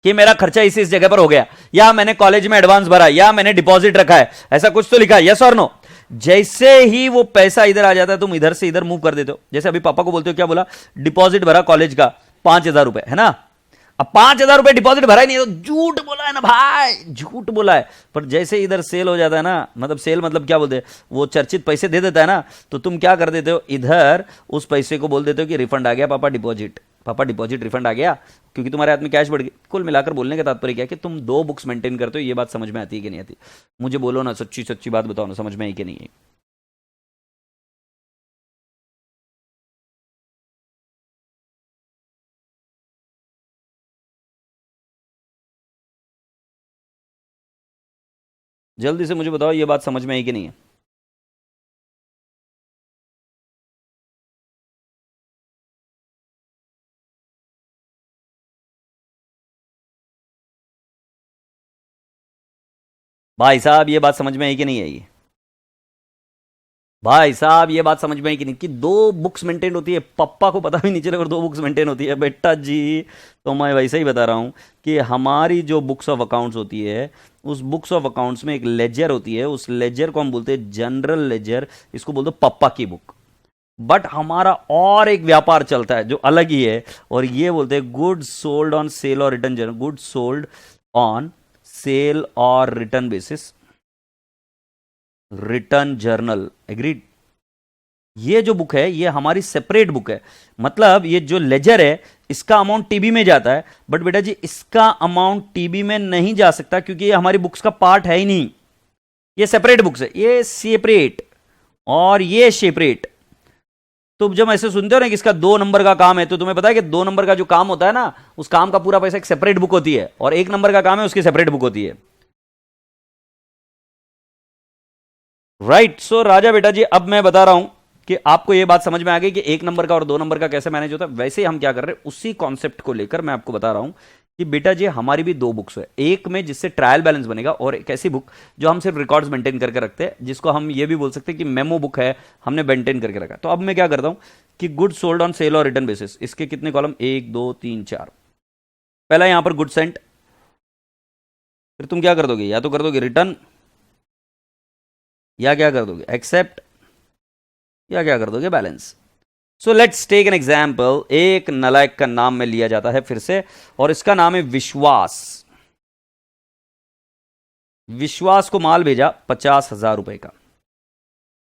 कि मेरा खर्चा इस जगह पर हो गया, या मैंने कॉलेज में एडवांस भरा, या मैंने डिपॉजिट रखा है, ऐसा कुछ तो लिखा, यस और नो। जैसे ही वो पैसा इधर आ जाता है तुम इधर से इधर मूव कर देते हो। जैसे अभी पापा को बोलते हो, क्या बोला? डिपॉजिट भरा कॉलेज का 5,000 रुपए, है ना। अब 5,000 रुपए डिपॉजिट भरा ही नहीं, तो झूठ बोला है ना भाई, झूठ बोला है। पर जैसे इधर सेल हो जाता है ना, मतलब सेल मतलब क्या बोलते हैं, वो चर्चित पैसे दे देता है ना, तो तुम क्या कर देते हो, इधर उस पैसे को बोल देते हो कि रिफंड आ गया पापा, डिपॉजिट, पापा डिपॉजिट रिफंड आ गया, क्योंकि तुम्हारे हाथ में कैश बढ़ गई। कुल मिलाकर बोलने का तात्पर्य क्या है कि तुम 2 बुक्स मेंटेन करते हो। ये बात समझ में आती है कि नहीं आती? मुझे बोलो ना, सच्ची सच्ची बात बताओ ना, समझ में आई कि नहीं आई? जल्दी से मुझे बताओ ये बात समझ में आई कि नहीं है। भाई साहब ये बात समझ में आई कि नहीं आई? भाई साहब ये बात समझ में आई कि नहीं कि दो बुक्स मेंटेन होती है, पप्पा को पता भी नहीं चलेगा और दो बुक्स मेंटेन होती है बेटा जी। तो मैं वैसे ही बता रहा हूं कि हमारी जो बुक्स ऑफ अकाउंट्स होती है, उस बुक्स ऑफ अकाउंट्स में एक लेजर होती है, उस लेजर को हम बोलते हैं जनरल लेजर, इसको बोलते हैं पप्पा की बुक। बट हमारा और एक व्यापार चलता है जो अलग ही है, और ये बोलते हैं गुड्स सोल्ड ऑन सेल और return journal, goods sold on sale और return basis, return journal. Agreed? ये जो बुक है ये हमारी सेपरेट बुक है। मतलब ये जो लेजर है इसका अमाउंट टीबी में जाता है, बट बेटा जी इसका अमाउंट टीबी में नहीं जा सकता क्योंकि ये हमारी बुक्स का पार्ट है ही नहीं। ये सेपरेट बुक्स है, ये सेपरेट और ये सेपरेट। तो जब ऐसे सुनते हो ना कि इसका 2 नंबर का काम है, तो तुम्हें पता है कि 2 नंबर का जो काम होता है ना, उस काम का पूरा पैसा एक सेपरेट बुक होती है, और 1 नंबर का काम है उसकी सेपरेट बुक होती है। राइट। सो राजा बेटा जी अब मैं बता रहा हूं कि आपको यह बात समझ में आ गई कि 1 नंबर का और 2 नंबर का कैसे मैनेज होता है। वैसे ही हम क्या कर रहे हैं, उसी कॉन्सेप्ट को लेकर मैं आपको बता रहा हूं कि बेटा जी हमारी भी दो बुक्स है, एक में जिससे ट्रायल बैलेंस बनेगा, और एक ऐसी बुक जो हम सिर्फ रिकॉर्ड्स मेंटेन करके रखते हैं, जिसको हम ये भी बोल सकते हैं कि मेमो बुक है, हमने मेंटेन करके रखा। तो अब मैं क्या करता हूं कि गुड सोल्ड ऑन सेल और रिटर्न बेसिस, इसके कितने कॉलम, 1 2 3 4। पहला यहां पर गुड सेंट, फिर तुम क्या कर दोगे, या तो कर दोगे रिटर्न, या क्या कर दोगे एक्सेप्ट, या क्या कर दोगे balance. So let's take an example. एक नालायक का नाम में लिया जाता है फिर से, और इसका नाम है विश्वास। विश्वास को माल भेजा 50,000 रुपए का,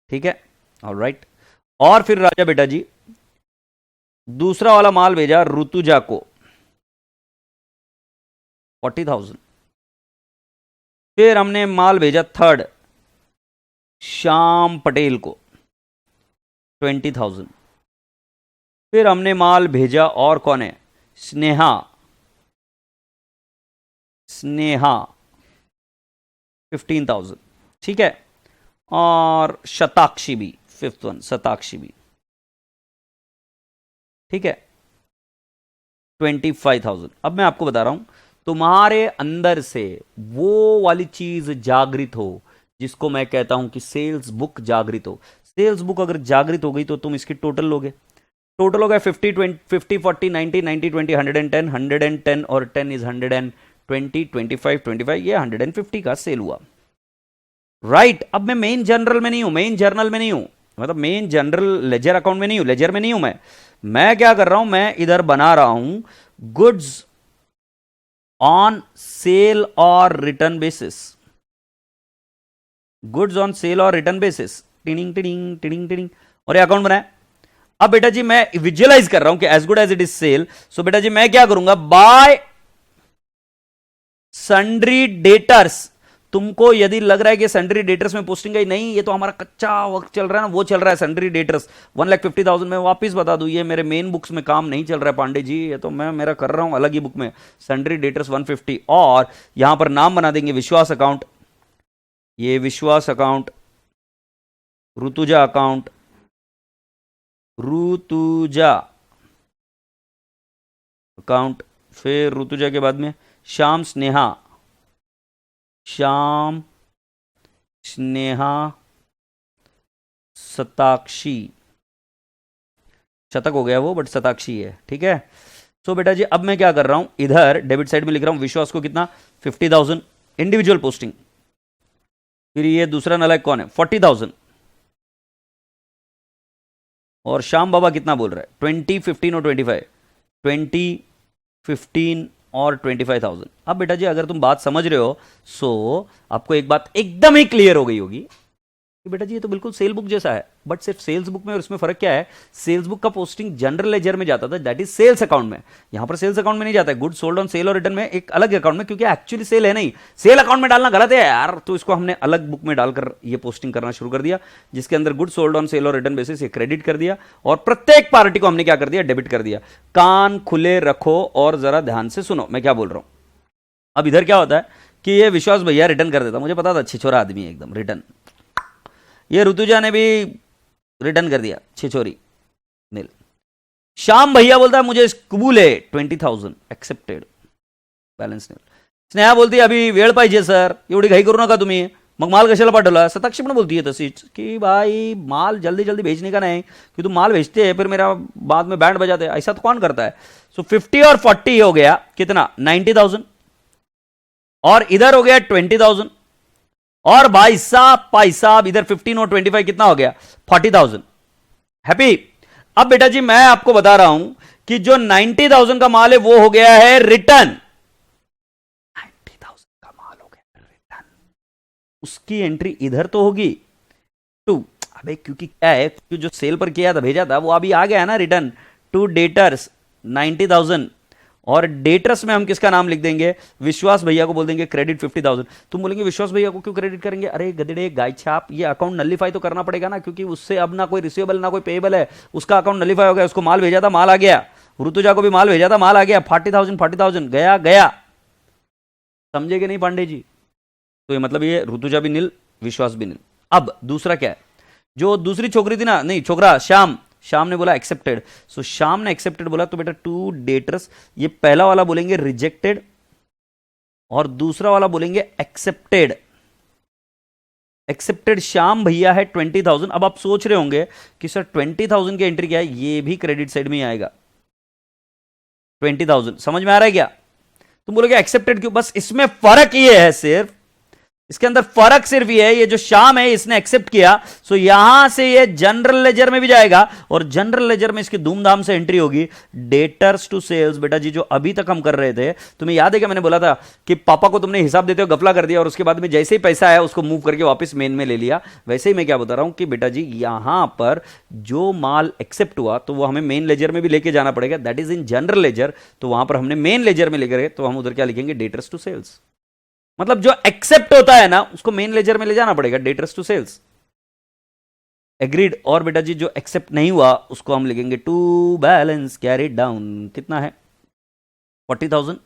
ठीक है, ऑलराइट। और फिर राजा बेटा जी दूसरा वाला माल भेजा ऋतुजा को 40,000। फिर हमने माल भेजा थर्ड श्याम पटेल को 20,000। फिर हमने माल भेजा और कौन है, स्नेहा, स्नेहा 15,000, ठीक है। और शताक्षी भी, फिफ्थ वन शताक्षी भी, ठीक है, 25,000। अब मैं आपको बता रहा हूं, तुम्हारे अंदर से वो वाली चीज जागृत हो जिसको मैं कहता हूं कि सेल्स बुक जागृत हो। सेल्स बुक अगर जागृत हो गई तो तुम इसकी टोटल लोगे। टोटल होगा 50 40 90 90 20 110 110 और 10 इज 120 25 25, ये 150 का सेल हुआ। राइट। अब मैं मेन जनरल में नहीं हूं, मेन जर्नल में नहीं हूं, मतलब मेन जनरल लेजर अकाउंट में नहीं हूं, लेजर में नहीं हूं। मैं क्या कर रहा हूं, मैं इधर बना रहा हूं गुड्स ऑन सेल और return basis, goods on sale और रिटर्न बेसिस, टिनिंग टिनिंग टिनिंग टिनिंग, और ये अकाउंट बनाया। अब बेटा जी मैं विजुअलाइज कर रहा हूं कि as good as it is sale, so बेटा जी मैं क्या करूंगा, बाय सन्ड्री डेटर्स। तुमको यदि लग रहा है कि सन्ड्री डेटर्स में पोस्टिंग है, नहीं ये तो हमारा कच्चा वक्त चल रहा है ना, वो चल रहा है सन्ड्री डेटर्स 1,50,000 में। वापिस बता दूं ये मेरे मेन बुक्स में काम नहीं चल रहा है पांडे जी, ये तो मैं मेरा कर रहा हूं अलग ही बुक में, सन्ड्री डेटर्स 150। और यहां पर नाम बना देंगे विश्वास अकाउंट, ये विश्वास account, Rutuja account, Rutuja account, फिर ऋतुजा के बाद में श्याम स्नेहा, श्याम स्नेहा शताक्षी, शतक हो गया वो बट शताक्षी है, ठीक है। सो बेटा जी अब मैं क्या कर रहा हूं, इधर डेबिट साइड में लिख रहा हूं विश्वास को कितना 50,000 इंडिविजुअल पोस्टिंग। फिर ये दूसरा नालायक कौन है 40,000, और श्याम बाबा कितना बोल रहा है 20 15 और 25, 20 15 और 25,000। अब बेटा जी अगर तुम बात समझ रहे हो, सो आपको एक बात एकदम ही क्लियर हो गई होगी कि बेटा जी ये तो बिल्कुल सेल बुक जैसा है, बट सिर्फ सेल्स बुक में और इसमें फर्क क्या है, सेल्स बुक का पोस्टिंग जनरल लेजर में जाता था, दैट इज सेल्स अकाउंट में, यहां पर सेल्स अकाउंट में नहीं जाता है। गुड सोल्ड ऑन सेल और रिटर्न में एक अलग अकाउंट में, क्योंकि एक्चुअली सेल है नहीं, सेल अकाउंट में डालना गलत है यार, तो इसको हमने अलग बुक में डालकर ये पोस्टिंग करना शुरू कर दिया, जिसके अंदर गुड सोल्ड ऑन सेल और रिटर्न बेसिस ये क्रेडिट कर दिया, और प्रत्येक पार्टी को हमने क्या कर दिया, डेबिट कर दिया। कान खुले रखो और जरा ध्यान से सुनो मैं क्या बोल रहा हूं। अब इधर क्या होता है कि ये विश्वास भैया रिटर्न कर देता, मुझे पता था छिछोरा आदमी है एकदम, रिटर्न। ये ऋतुजा ने भी रिटर्न कर दिया, छिछोरी नील। श्याम भैया बोलता है मुझे कबूल है 20,000 एक्सेप्टेड, बॅलन्स नील। स्नेहा बोलती अभी वेळ पाहिजे सर, एवढी घाई करू नका तुम्ही, मग माल कशाला पाठवला। सताक्षी पण बोलती है तशीच कि भाई माल जल्दी जल्दी भेजने का नहीं, कि तुम माल भेजते हैं फिर मेरा बाद में बैंड बजाते हैं, ऐसा तो कौन करता है। सो 50 और 40 हो गया कितना 90,000, और इधर हो गया 20,000, और भाई साहब इधर 15 और 25 कितना हो गया 40,000। हैप्पी। अब बेटा जी मैं आपको बता रहा हूं कि जो 90,000 का माल है वो हो गया है रिटर्न, 90,000 का माल हो गया रिटर्न, उसकी एंट्री इधर तो होगी टू, अबे क्योंकि क्या है कि जो सेल पर किया था भेजा था वो अभी आ गया है ना रिटर्न टू डेटर्स 90,000, और डेटर्स में हम किसका नाम लिख देंगे, विश्वास भैया को बोल देंगे क्रेडिट 50,000। तुम बोलेंगे विश्वास भैया को क्यों क्रेडिट करेंगे, अरे गधेड़े गाय छाप, ये अकाउंट नलीफाई तो करना पड़ेगा ना, क्योंकि उससे अब ना कोई रिसीवेबल ना कोई पेएबल है, उसका अकाउंट नलीफाई हो गया, उसको माल भेजा था माल आ गया, ऋतुजा को भी माल भेजा था माल आ गया, 40,000 गया गया, समझे कि नहीं पांडे जी। तो ये मतलब ये ऋतुजा भी नील, विश्वास भी नील। अब दूसरा क्या है, जो दूसरी छोकरी थी ना, नहीं छोकरा श्याम ने बोला एक्सेप्टेड, सो श्याम ने एक्सेप्टेड बोला, तो बेटा टू डेटर्स, ये पहला वाला बोलेंगे रिजेक्टेड और दूसरा वाला बोलेंगे एक्सेप्टेड। एक्सेप्टेड श्याम भैया है 20,000। अब आप सोच रहे होंगे कि सर 20,000 की एंट्री क्या है, ये भी क्रेडिट साइड में ही आएगा 20,000, समझ में आ रहा है क्या। तुम बोलोगे एक्सेप्टेड क्यों, बस इसमें फर्क ये है, सिर्फ इसके अंदर फर्क सिर्फ ये है, ये जो श्याम है इसने एक्सेप्ट किया, सो यहां से ये जनरल लेजर में भी जाएगा, और जनरल लेजर में इसकी धूमधाम से एंट्री होगी डेटर्स टू सेल्स। बेटा जी जो अभी तक हम कर रहे थे, तुम्हें याद है कि मैंने बोला था कि पापा को तुमने हिसाब देते हो गफला कर दिया, और उसके बाद में जैसे ही पैसा आया उसको मूव करके वापस मेन में ले लिया। वैसे ही मैं क्या बता रहा हूं कि बेटा जी यहां पर जो माल एक्सेप्ट हुआ तो वो हमें मेन लेजर में भी लेके जाना पड़ेगा, that is in general laser. तो वहां पर हमने मेन लेजर में लेकर गए, तो हम उधर क्या लिखेंगे, डेटर्स टू सेल्स। मतलब जो एक्सेप्ट होता है ना उसको मेन लेजर में ले जाना पड़ेगा, डेटर्स टू सेल्स, एग्रीड। और बेटा जी जो एक्सेप्ट नहीं हुआ उसको हम लिखेंगे टू बैलेंस कैरिड डाउन, कितना है 40,000,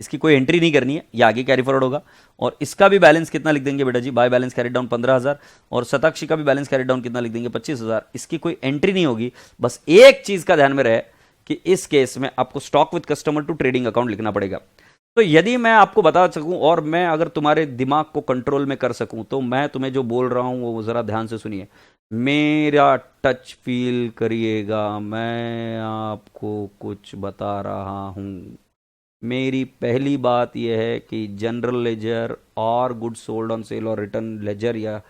इसकी कोई एंट्री नहीं करनी है, ये आगे कैरी फॉरवर्ड होगा। और इसका भी बैलेंस कितना लिख देंगे बेटा जी, बाय बैलेंस कैरी डाउन 15,000, और शताक्षी का भी बैलेंस कैरी डाउन कितना लिख देंगे 25,000, इसकी कोई एंट्री नहीं होगी। बस एक चीज का ध्यान में रहे कि इस केस में आपको stock with customer to trading account लिखना पड़ेगा। तो यदि मैं आपको बता सकूं और मैं अगर तुम्हारे दिमाग को कंट्रोल में कर सकूं, तो मैं तुम्हें जो बोल रहा हूं वो जरा ध्यान से सुनिए, मेरा टच फील करिएगा, मैं आपको कुछ बता रहा हूं। मेरी पहली बात यह है कि जनरल लेजर और गुड सोल्ड ऑन सेल और रिटर्न लेजर या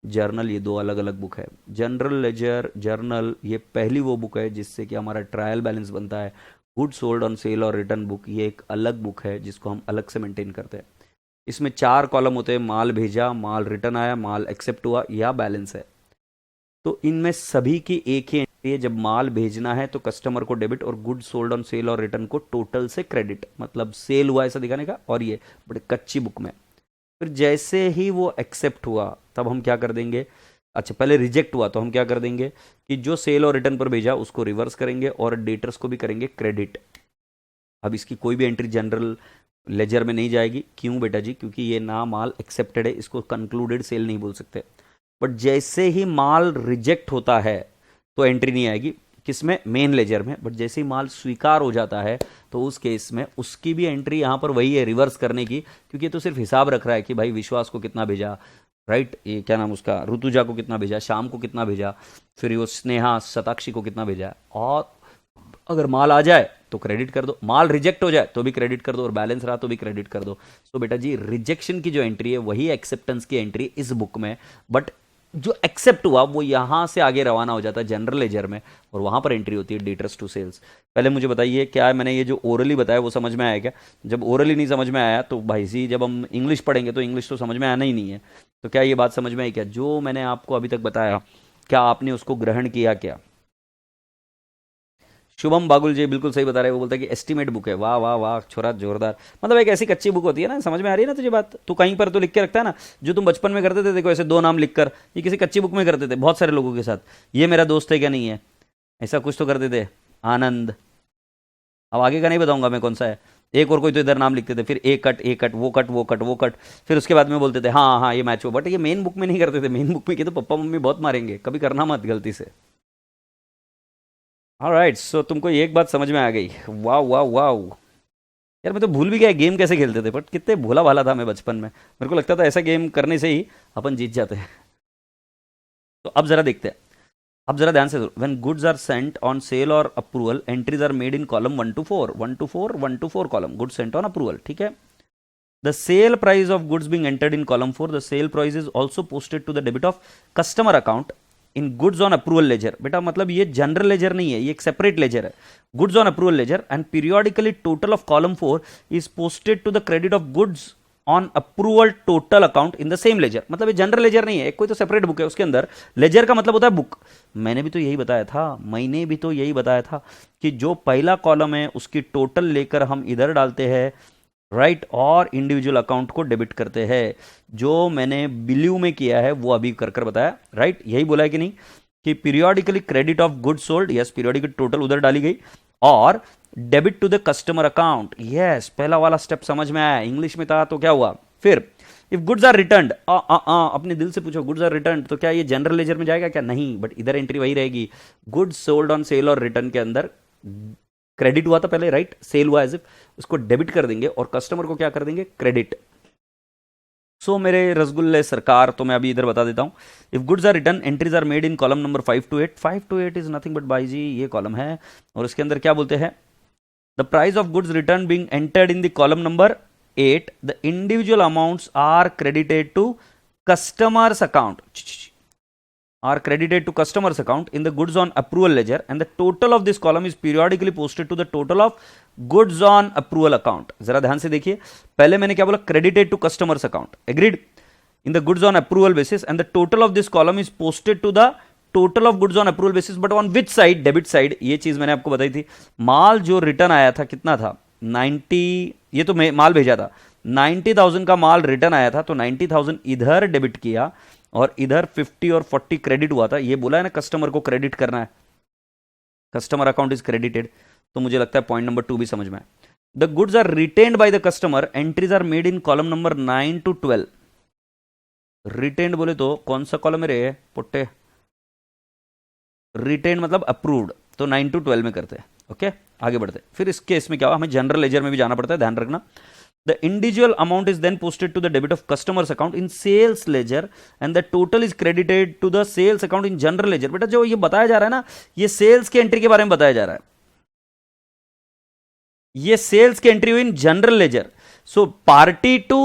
जर्नल, ये दो अलग अलग बुक है। जनरल लेजर जर्नल ये पहली वो बुक है जिससे कि हमारा ट्रायल बैलेंस बनता है। गुड सोल्ड ऑन सेल और रिटर्न बुक ये एक अलग बुक है जिसको हम अलग से मेंटेन करते हैं। इसमें 4 कॉलम होते हैं, माल भेजा, माल रिटर्न आया, माल एक्सेप्ट हुआ या बैलेंस है। तो इनमें सभी की एक ही एंट्री है, जब माल भेजना है तो कस्टमर को डेबिट और गुड सोल्ड ऑन सेल और रिटर्न को टोटल से क्रेडिट, मतलब सेल हुआ ऐसा दिखाने का। और ये बड़े कच्ची बुक में फिर जैसे ही वो एक्सेप्ट हुआ तब हम क्या कर देंगे, अच्छा पहले रिजेक्ट हुआ तो हम क्या कर देंगे कि जो सेल और रिटर्न पर भेजा उसको रिवर्स करेंगे और डेटर्स को भी करेंगे क्रेडिट। अब इसकी कोई भी एंट्री जनरल लेजर में नहीं जाएगी। क्यों बेटा जी, क्योंकि ये ना माल एक्सेप्टेड है, इसको कंक्लूडेड सेल नहीं बोल सकते। बट जैसे ही माल रिजेक्ट होता है तो एंट्री नहीं आएगी, किसमें, मेन लेजर में। बट जैसे ही माल स्वीकार हो जाता है तो उस केस में उसकी भी एंट्री यहाँ पर वही है, रिवर्स करने की, क्योंकि तो सिर्फ हिसाब रख रहा है कि भाई विश्वास को कितना भेजा, राइट, ये क्या नाम उसका, ऋतुजा को कितना भेजा, शाम को कितना भेजा, फिर वो स्नेहा शताक्षी को कितना भेजा। और अगर माल आ जाए तो क्रेडिट कर दो, माल रिजेक्ट हो जाए तो भी क्रेडिट कर दो, और बैलेंस रहा तो भी क्रेडिट कर दो। सो बेटा जी रिजेक्शन की जो एंट्री है वही एक्सेप्टेंस की एंट्री इस बुक में, बट जो एक्सेप्ट हुआ वो यहां से आगे रवाना हो जाता है जनरल लेजर में, और वहां पर एंट्री होती है डेटर्स टू सेल्स। पहले मुझे बताइए क्या है, मैंने ये जो ओरली बताया वो समझ में आया क्या? जब ओरली नहीं समझ में आया तो भाई जी जब हम इंग्लिश पढ़ेंगे तो इंग्लिश तो समझ में आना ही नहीं है। तो क्या ये बात समझ में आई क्या, जो मैंने आपको अभी तक बताया क्या आपने उसको ग्रहण किया क्या? शुभम बागुल जी बिल्कुल सही बता रहे हैं, वो बोलता है कि एस्टीमेट बुक है। वाह वाह वाह छोरा जोरदार, मतलब एक ऐसी कच्ची बुक होती है ना, समझ में आ रही है ना तुझे बात? तू कहीं पर तो लिख के रखता है ना, जो तुम बचपन में करते थे, देखो ऐसे 2 नाम लिखकर, ये किसी कच्ची बुक में करते थे बहुत सारे लोगों के साथ, ये मेरा दोस्त है क्या नहीं है, ऐसा कुछ तो करते थे। आनंद, अब आगे का नहीं बताऊंगा मैं कौन सा है, एक और कोई तो इधर नाम लिखते थे, फिर ए कट वो कट वो कट वो कट, फिर उसके बाद में बोलते थे हाँ हाँ ये मैच हो, बट ये मेन बुक में नहीं करते थे। मेन बुक में किए तो पप्पा मम्मी बहुत मारेंगे, कभी करना मत गलती से। ऑलराइट, सो तुमको एक बात समझ में आ गई। वाह वाह वाह। यार मैं तो भूल भी गया गेम कैसे खेलते थे, बट कितने भोला भाला था मैं बचपन में। मेरे को लगता था ऐसा गेम करने से ही अपन जीत जाते हैं। तो अब जरा देखते हैं, अब जरा ध्यान से सुनो। When goods are sent on sale or approval, entries are made in column 1 to 4, 1 to 4, 1 to 4 column, goods sent on approval, ठीक है। The sale price of goods being entered in column 4, the sale price is also posted to the debit of customer account in goods on approval ledger. बेटा मतलब ये जनरल लेजर नहीं है, ये एक सेपरेट लेजर है, goods on approval ledger. And periodically total of column 4 is posted to the credit of goods on approval total account in the same ledger. मतलब ये जनरल लेजर नहीं है, एक कोई तो सेपरेट बुक है उसके अंदर। लेजर का मतलब होता है बुक। मैंने भी तो यही बताया था, मैंने भी तो यही बताया था कि जो पहला कॉलम है उसकी टोटल लेकर हम इधर डालते हैं, राइट, और इंडिविजुअल अकाउंट को डेबिट करते हैं। जो मैंने बिल्यू में किया है वो अभी कर कर बताया, राइट, यही बोला है कि नहीं, कि periodically credit of good sold, yes, periodically total उधर डाली गई, और debit to the customer account, yes, पहला वाला स्टेप समझ में आया। इंग्लिश में था तो क्या हुआ फिर, इफ गुड्स आर रिटर्न्ड, अपने दिल से पूछो, गुड्स आर रिटर्न्ड तो क्या ये जनरल लेजर में जाएगा क्या? नहीं, बट इधर एंट्री वही रहेगी, गुड्स सोल्ड ऑन सेल और रिटर्न के अंदर क्रेडिट हुआ था पहले, राइट, सेल हुआ एज इफ, उसको डेबिट कर देंगे और कस्टमर को क्या कर देंगे, क्रेडिट। सो मेरे रसगुल्ले सरकार, तो मैं अभी इधर बता देता हूं। If goods are return, entries are made in column number 5 to 8, 5 to 8 is nothing but बाई जी, ये कॉलम है, और इसके अंदर क्या बोलते हैं, the price of goods return being entered in the column number 8, the individual amounts are credited to customers account, are credited to customers account in the goods on approval ledger, and the total of this column is periodically posted to the total of goods on approval account। जरा ध्यान से देखिए, पहले मैंने क्या बोला, credited to customers account, agreed, in the goods on approval basis, and the total of this column is posted to the total of goods on approval basis, but on which side, debit side। ये चीज मैंने आपको बताई थी। माल जो रिटर्न आया था कितना था, 90, ये तो माल भेजा था 90,000 का माल रिटर्न आया था, तो 90,000 इधर डेबिट किया और इधर 50 और 40 क्रेडिट हुआ था। ये बोला है ना कस्टमर को क्रेडिट करना है, कस्टमर अकाउंट इज क्रेडिटेड, तो मुझे लगता है पॉइंट नंबर 2 भी समझ में आए। The goods are retained by the customer, entries are made in column number 9 to 12। Retained बोले तो कौन सा कॉलम है रे पुट्टे, रिटेन्ड मतलब अप्रूव्ड, तो 9 to 12 में करते हैं। ओके, आगे बढ़ते। फिर इस केस में क्या हुआ, हमें जनरल लेजर में भी जाना पड़ता है, ध्यान रखना। The individual amount is then posted to the debit of customer's account in sales ledger, and the total is credited to the sales account in general ledger। बेटा जो ये बताया जा रहा है ना, ये सेल्स की एंट्री के बारे में बताया जा रहा है, ये सेल्स की एंट्री हुई in general ledger. So party to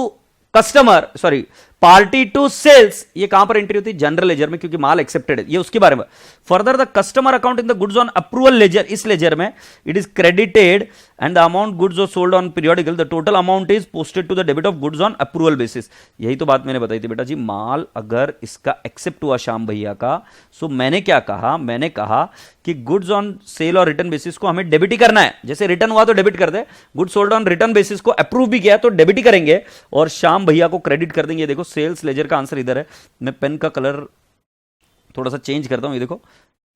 customer, sorry, party to sales, ये कहां पर एंट्री होती है, जनरल लेजर में, क्योंकि माल एक्सेप्टेड है, ये उसके बारे में। Further the customer account in the goods on approval ledger, इस लेजर में it is credited and the amount goods or sold on periodical, the total amount is posted to the debit of goods on approval basis. यही तो बात मैंने बताई थी बेटा जी, माल अगर इसका एक्सेप्ट हुआ श्याम भैया का, सो मैंने क्या कहा, मैंने कहा कि गुड्स ऑन सेल और रिटर्न बेसिस को हमें डेबिट ही करना है। जैसे रिटर्न हुआ तो डेबिट कर दे, goods sold on return basis को अप्रूव भी किया तो डेबिट ही करेंगे, और श्याम भैया को क्रेडिट कर देंगे। देखो सेल्स लेजर का आंसर इधर है। मैं पेन का कलर थोड़ा सा चेंज करता हूं, ये देखो,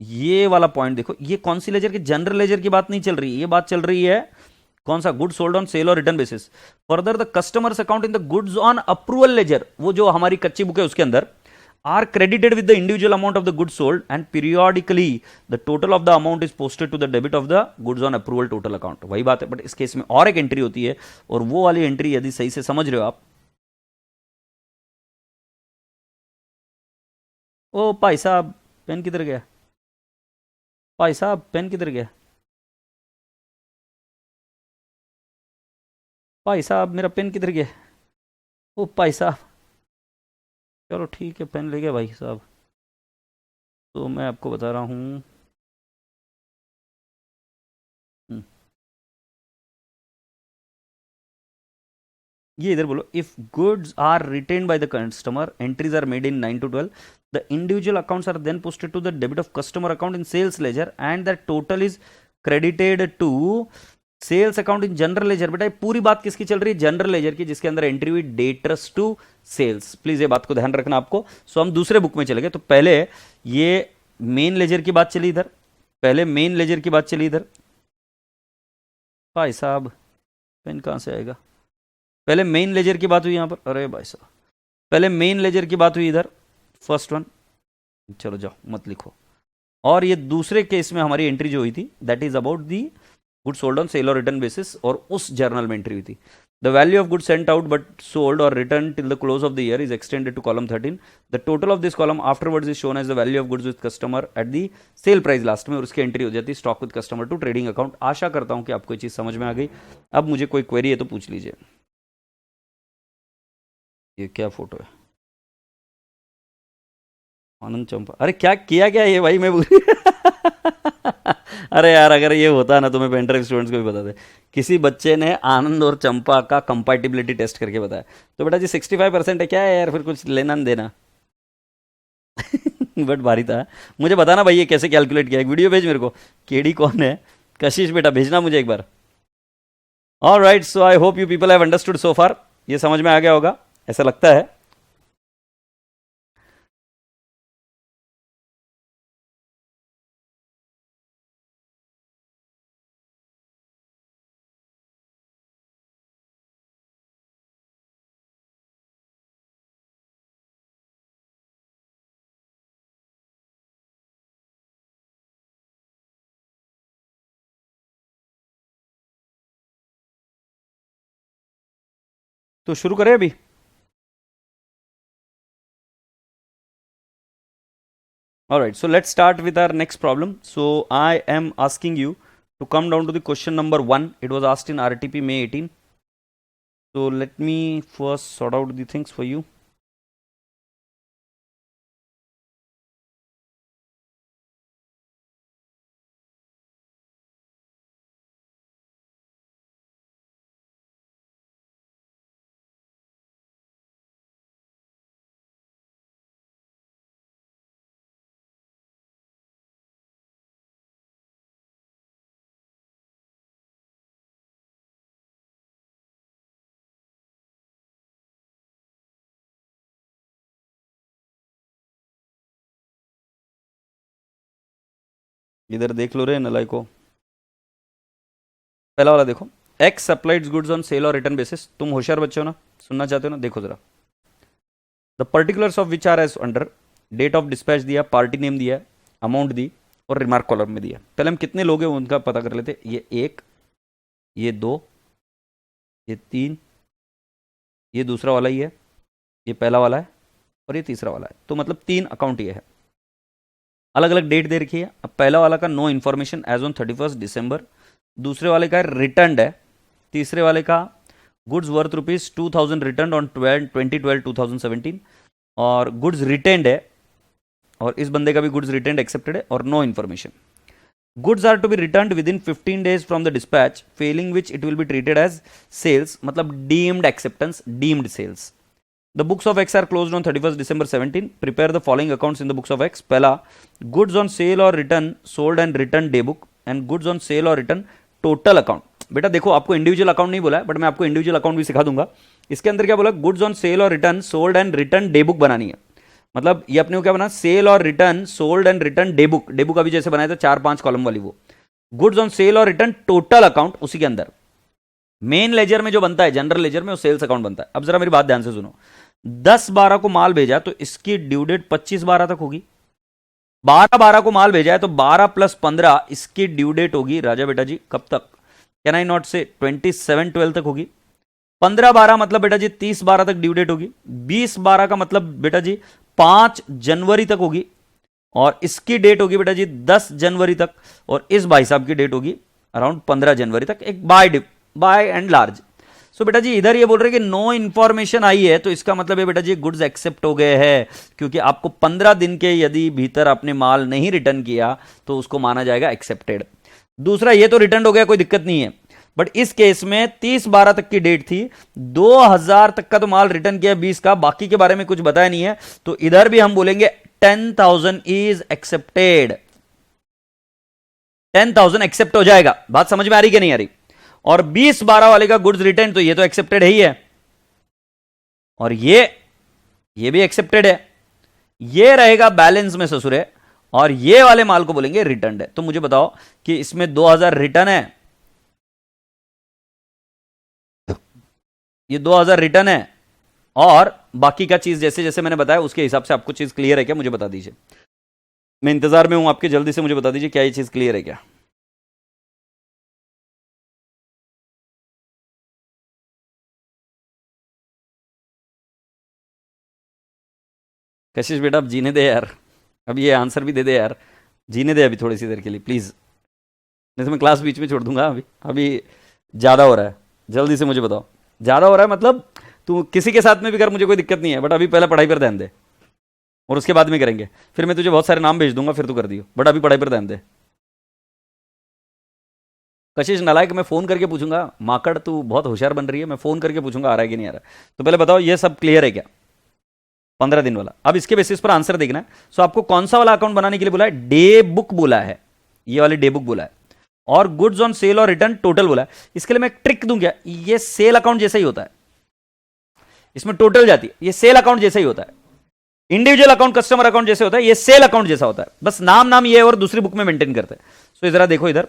ये वाला पॉइंट देखो, ये कौन सी लेजर की, जनरल लेजर की बात नहीं चल रही, ये बात चल रही है कौन सा, गुड्स सोल्ड ऑन सेल और return basis. Further the customers account in the goods on approval ledger, वो जो हमारी कच्ची बुक है उसके अंदर, are credited with the individual amount of the goods sold, and periodically the total of the amount is posted to the debit of the goods on approval total account। वही बात है, बट इस केस में और एक एंट्री होती है, और वो वाली एंट्री यदि सही से समझ रहे हो आप, ओ भाई साहब पेन किधर गया, भाई साहब पेन किधर गया, भाई साहब मेरा पेन किधर गया, ओ भाई साहब, चलो ठीक है पेन ले गया भाई साहब। तो मैं आपको बता रहा हूँ, ये इधर बोलो, if goods are retained by the customer, entries are made in 9 to 12, the individual accounts are then posted to the debit of customer account in sales ledger, and the total is credited to sales account in general ledger. बेटा पूरी बात किसकी चल रही है, जनरल लेजर की, जिसके अंदर एंट्री हुई डेटर्स टू सेल्स। प्लीज ये बात को ध्यान रखना आपको। सो हम दूसरे बुक में चले गए, तो पहले ये मेन लेजर की बात चली इधर, पहले मेन लेजर की बात चली इधर, भाई साहब पेन कहाँ से आएगा? पहले मेन लेजर की बात हुई यहाँ पर, अरे भाई साहब, पहले मेन लेजर की बात हुई इधर, फर्स्ट वन, चलो जाओ मत लिखो। और ये दूसरे केस में हमारी एंट्री जो हुई थी that is about the good sold on sale और रिटर्न बेसिस, और उस जर्नल में एंट्री हुई थी the value of good sent out but sold और return till the close of the year is extended to column 13। The total of this column afterwards is shown as the value of goods with customer at the sale price last में, और उसकी एंट्री हो जाती है stock with customer to trading account. आशा करता हूं कि आपको ये चीज समझ में आ गई। अब मुझे कोई क्वेरी है तो पूछ लीजिए। ये क्या फोटो है? आनंद चंपा, अरे क्या किया क्या ये भाई, मैं पूरी अरे यार अगर ये होता ना तो मैं पेन ड्राइव स्टूडेंट्स को भी बता दे। किसी बच्चे ने आनंद और चंपा का कंपैटिबिलिटी टेस्ट करके बताया, तो बेटा जी 65% है, क्या है यार फिर कुछ लेना न देना बट भारी था। मुझे बताना भाई ये कैसे कैलकुलेट किया, एक वीडियो भेज मेरे को, केडी कौन है, कशिश बेटा भेजना मुझे एक बार। Alright, so I hope you people have understood so far. ये समझ में आ गया होगा ऐसा लगता है। तो शुरू करें अभी। Alright, so let's start with our next problem. So I am asking you to come down to the question number 1. It was asked in RTP May 18. So let me first sort out the things for you. इधर देख लो रे नलाइको, पहला वाला देखो, x supplied goods on sale और रिटर्न बेसिस। तुम होशियार बच्चे हो ना, सुनना चाहते हो ना, देखो जरा। The particulars of which are as under, date of dispatch दिया, पार्टी नेम दिया, अमाउंट दी और रिमार्क कॉलम में दिया। पहले हम कितने लोग हैं उनका पता कर लेते। ये 1, ये 2, ये 3, ये दूसरा वाला ही है, ये पहला वाला है और ये तीसरा वाला है। तो मतलब 3 अकाउंट ये है, अलग अलग डेट दे रखी है। अब पहला वाला का नो इन्फॉर्मेशन एज ऑन 31 दिसंबर, दूसरे वाले का रिटर्न है, तीसरे वाले का गुड्स वर्थ ₹2000 रिटर्न ऑन 2012-2017 और गुड्स रिटेंड है, और इस बंदे का भी गुड्स रिटेंड एक्सेप्टेड है और no information. Goods are to be return within 15 days from the dispatch, failing which it will be treated as sales, मतलब deemed acceptance, deemed sales. The books of X are closed on 31st December 17. Prepare the following accounts in the books of X. पहला, goods on sale or return sold and return day book and goods on sale or return total account. बेटा देखो आपको इंडिविजुअल अकाउंट नहीं बोला है, बट मैं आपको इंडिविजुअल अकाउंट भी सिखा दूंगा। इसके अंदर क्या बोला, गुड्स ऑन सेल और return sold and return day book बनानी है। मतलब ये अपने को क्या बना, सेल और return sold and return day book. Day book अभी जैसे बनाया था 4-5 कॉलम वाली, वो गुड्स ऑन सेल और रिटर्न टोटल अकाउंट उसी के अंदर। मेन लेजर में जो बनता है, जनरल लेजर में वो सेल्स अकाउंट बनता है। अब जरा मेरी बात ध्यान से सुनो, 10-12 को माल भेजा तो इसकी ड्यू डेट 25-12 तक होगी। 12-12 को माल भेजा है तो 12 + 15 इसकी ड्यू डेट होगी राजा बेटा जी कब तक, कैन आई नॉट से 27-12 तक होगी। 15-12 मतलब बेटा जी 30-12 तक ड्यू डेट होगी। 20-12 का मतलब बेटा जी 5 जनवरी तक होगी, और इसकी डेट होगी बेटा जी 10 जनवरी तक, और इस भाई साहब की डेट होगी अराउंड 15 जनवरी तक, एक बाय एंड लार्ज। सो बेटा जी इधर ये बोल रहे कि नो इन्फॉर्मेशन आई है, तो इसका मतलब है बेटा जी गुड्स एक्सेप्ट हो गए हैं, क्योंकि आपको 15 दिन के यदि भीतर आपने माल नहीं रिटर्न किया तो उसको माना जाएगा एक्सेप्टेड। दूसरा, ये तो रिटर्न हो गया, कोई दिक्कत नहीं है, बट इस केस में 30-12 तक की डेट थी, 2000 तक का तो माल रिटर्न किया, 20 का बाकी के बारे में कुछ बताया नहीं है, तो इधर भी हम बोलेंगे 10,000 इज एक्सेप्टेड, 10,000 एक्सेप्ट हो जाएगा। बात समझ में आ रही कि नहीं आ रही? और 20-12 वाले का गुड्स रिटर्न, तो ये तो एक्सेप्टेड ही है, और ये भी एक्सेप्टेड है, ये रहेगा बैलेंस में ससुरे, और ये वाले माल को बोलेंगे रिटर्न है। तो मुझे बताओ कि इसमें 2000 रिटर्न है ये 2000 रिटर्न है, और बाकी का चीज जैसे जैसे मैंने बताया उसके हिसाब से आपको चीज क्लियर है क्या, मुझे बता दीजिए। मैं इंतजार में हूं आपके, जल्दी से मुझे बता दीजिए क्या ये चीज क्लियर है क्या। कशिश बेटा अब जीने दे यार, अब ये आंसर भी दे दे यार, जीने दे अभी थोड़ी सी देर के लिए प्लीज, नहीं तो मैं क्लास बीच में छोड़ दूंगा। अभी अभी ज्यादा हो रहा है, जल्दी से मुझे बताओ। ज्यादा हो रहा है मतलब तू किसी के साथ में भी कर, मुझे कोई दिक्कत नहीं है, बट अभी पहले पढ़ाई पर ध्यान दे, और उसके बाद में करेंगे। फिर मैं तुझे बहुत सारे नाम भेज दूंगा, फिर तू कर दियो, बट अभी पढ़ाई पर ध्यान दे। कशिश नालायक, मैं फोन करके पूछूंगा, माकड़ तू बहुत होशियार बन रही है, मैं फोन करके पूछूंगा आ रहा है कि नहीं आ रहा है। तो पहले बताओ ये सब क्लियर है क्या, 15 दिन वाला। अब इसके बेसिस पर आंसर देखना है। सो आपको कौन सा वाला अकाउंट बनाने के लिए बोला है, डे बुक बोला है, ये वाली डे बुक बोला है, और गुड्स ऑन सेल और रिटर्न टोटल बोला है। इसके लिए मैं एक ट्रिक दूं क्या, ये सेल अकाउंट जैसा ही होता है, इसमें टोटल जाती है, ये सेल अकाउंट जैसा ही होता है। इंडिविजुअल अकाउंट कस्टमर अकाउंट जैसे होता है, ये सेल अकाउंट जैसा होता है, बस नाम नाम ये और दूसरी बुक में मेंटेन करते हैं। सो जरा देखो इधर,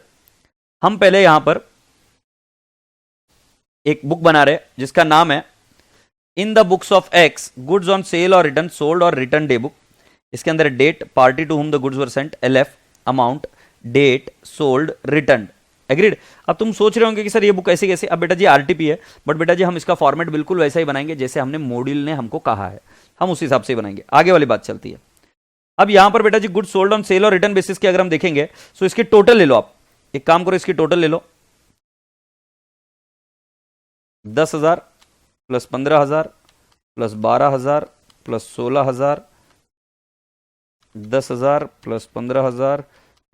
हम पहले यहां पर एक बुक बना रहे जिसका नाम है in the books of X goods on sale और रिटर्न सोल्ड और रिटर्न डे बुक। इसके अंदर date, party to whom the goods were sent, LF, amount, date, sold, return, agreed. अब तुम सोच रहे होंगे कि सर ये बुक ऐसे कैसे, अब बेटा जी आरटीपी है, बट बेटा जी हम इसका फॉर्मेट बिल्कुल वैसा ही बनाएंगे जैसे हमने मॉड्यूल ने हमको कहा है, हम उस हिसाब से बनाएंगे। आगे वाली बात चलती है। अब यहां पर बेटा जी गुड सोल्ड ऑन सेल और रिटर्न बेसिस के अगर हम देखेंगे, तो इसकी टोटल ले लो आप, एक काम करो इसकी टोटल ले लो, 10,000 plus 15,000 plus 12,000 plus 16,000, 10,000 plus 15,000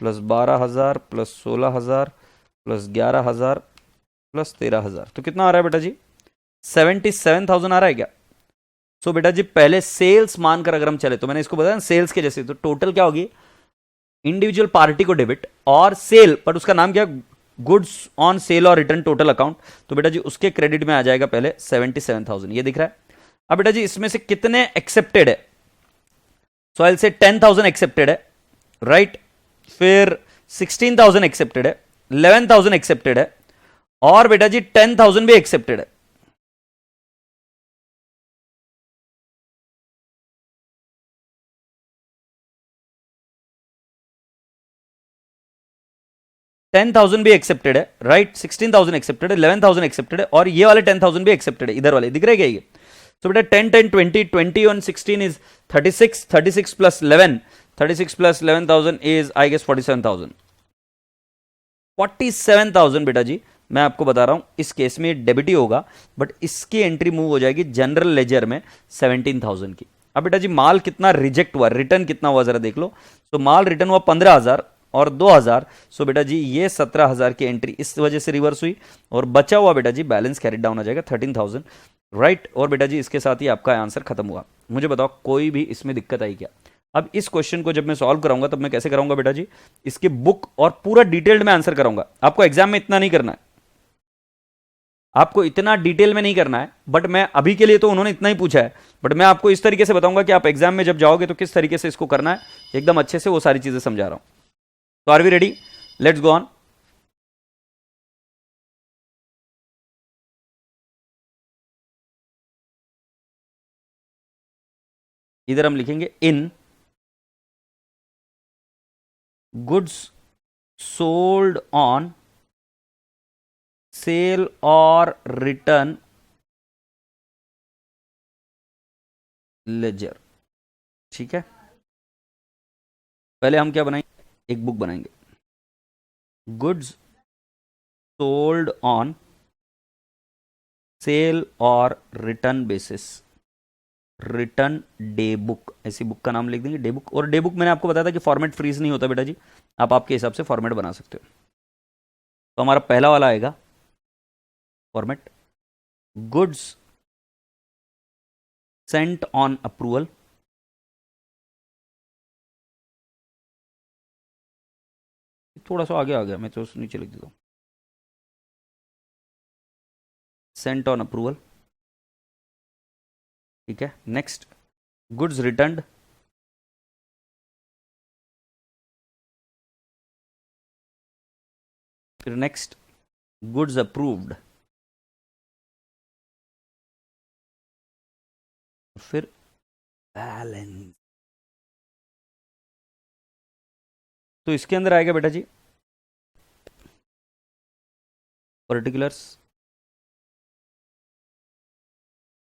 plus 12,000 plus 16,000 plus 11,000 plus 13,000, तो कितना आ रहा है बेटा जी, 77,000 आ रहा है क्या। सो बेटा जी पहले सेल्स मानकर अगर हम चले, तो मैंने इसको बताया सेल्स के जैसे, तो टोटल क्या होगी, इंडिविजुअल पार्टी को डेबिट और सेल, पर उसका नाम क्या, गुड्स ऑन सेल और रिटर्न टोटल अकाउंट, तो बेटा जी उसके क्रेडिट में आ जाएगा पहले 77,000, ये दिख रहा है। अब बेटा जी इसमें से कितने एक्सेप्टेड है, सो आई विल से 10,000 एक्सेप्टेड है, राइट, फिर 16,000 एक्सेप्टेड है, 11,000 एक्सेप्टेड है, और बेटा जी 10,000 भी एक्सेप्टेड है। 10,000 भी एक्सेप्टेड है, राइट, 16,000 एक्सेप्टेड है, 11,000 एक्सेप्टेड है, और ये वाले 10,000 भी एक्सेप्टेड है, इधर वाले दिख रहे क्या ये। सो बेटा 10 10 20 20 on 16 is 36, 36 plus 11, 36 plus 11,000 is I guess 47,000, 47,000 बेटा जी मैं आपको बता रहा हूं, इस केस में डेबिट ही होगा, बट इसकी एंट्री मूव हो जाएगी जनरल लेजर में 17,000 की। अब बेटा जी माल कितना रिजेक्ट हुआ, रिटर्न कितना हुआ जरा देख लो। तो माल रिटर्न हुआ 15,000 और 2,000, सो बेटा जी ये 17,000 की एंट्री इस वजह से रिवर्स हुई, और बचा हुआ बेटा जी बैलेंस कैरी डाउन हो जाएगा 13,000, राइट। और बेटा जी इसके साथ ही आपका आंसर खत्म हुआ। मुझे बताओ कोई भी इसमें दिक्कत आई क्या। अब इस क्वेश्चन को जब मैं सॉल्व कराऊंगा तब मैं कैसे कराऊंगा बेटा जी, इसकी बुक और पूरा डिटेल्ड में आंसर कराऊंगा। आपको एग्जाम में इतना नहीं करना है, आपको इतना डिटेल में नहीं करना है, बट मैं अभी के लिए तो उन्होंने इतना ही पूछा है, बट मैं आपको इस तरीके से बताऊंगा कि आप एग्जाम में जब जाओगे तो किस तरीके से इसको करना है, एकदम अच्छे से वो सारी चीजें समझा रहा हूं। तो are we ready, let's go on. इधर हम लिखेंगे in goods sold on sale और रिटर्न लेजर, ठीक है। पहले हम क्या बनाएंगे, एक बुक बनाएंगे, गुड्स सोल्ड ऑन सेल और return basis, return day book, ऐसी बुक का नाम लिख देंगे डे बुक। और डे बुक मैंने आपको बताया था कि फॉर्मेट फ्रीज नहीं होता बेटा जी, आप आपके हिसाब से फॉर्मेट बना सकते हो। तो हमारा पहला वाला आएगा format, goods sent on approval, थोड़ा सा आगे आ गया, मैं तो नीचे लिख देता हूं, सेंट ऑन अप्रूवल, ठीक है। नेक्स्ट गुड्स रिटर्न, फिर नेक्स्ट गुड्स अप्रूव्ड, फिर बैलेंस, तो इसके अंदर आएगा बेटा जी पर्टिकुलर्स,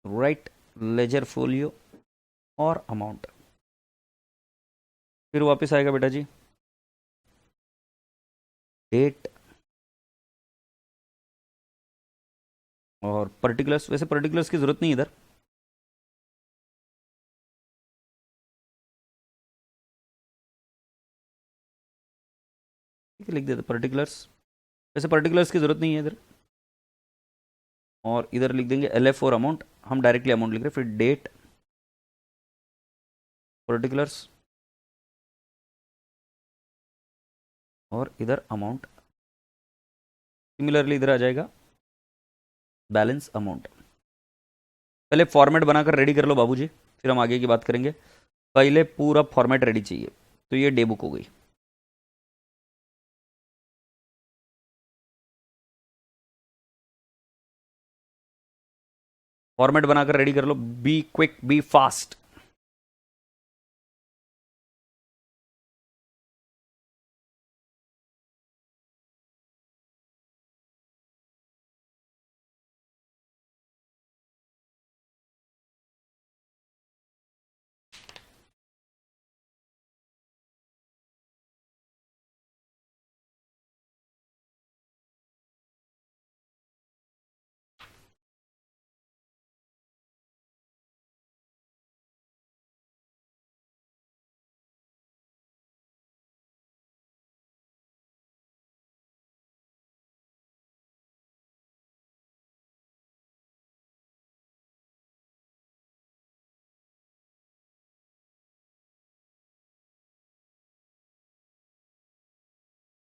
राइट, लेजर फोलियो और अमाउंट। फिर वापस आएगा बेटा जी डेट और पर्टिकुलर्स। वैसे पर्टिकुलर्स की जरूरत नहीं इधर, ठीक है, लिख देते पर्टिकुलर्स। वैसे पर्टिकुलर्स की जरूरत नहीं है इधर, और इधर लिख देंगे LF और अमाउंट। हम डायरेक्टली अमाउंट लिख रहे हैं। फिर डेट, पर्टिकुलर्स और इधर अमाउंट। सिमिलरली इधर आ जाएगा बैलेंस अमाउंट। पहले फॉर्मेट बनाकर रेडी कर लो बाबूजी, फिर हम आगे की बात करेंगे। पहले पूरा फॉर्मेट रेडी चाहिए। तो ये डे बुक हो गई। फॉर्मेट बनाकर रेडी कर लो, be quick, be fast.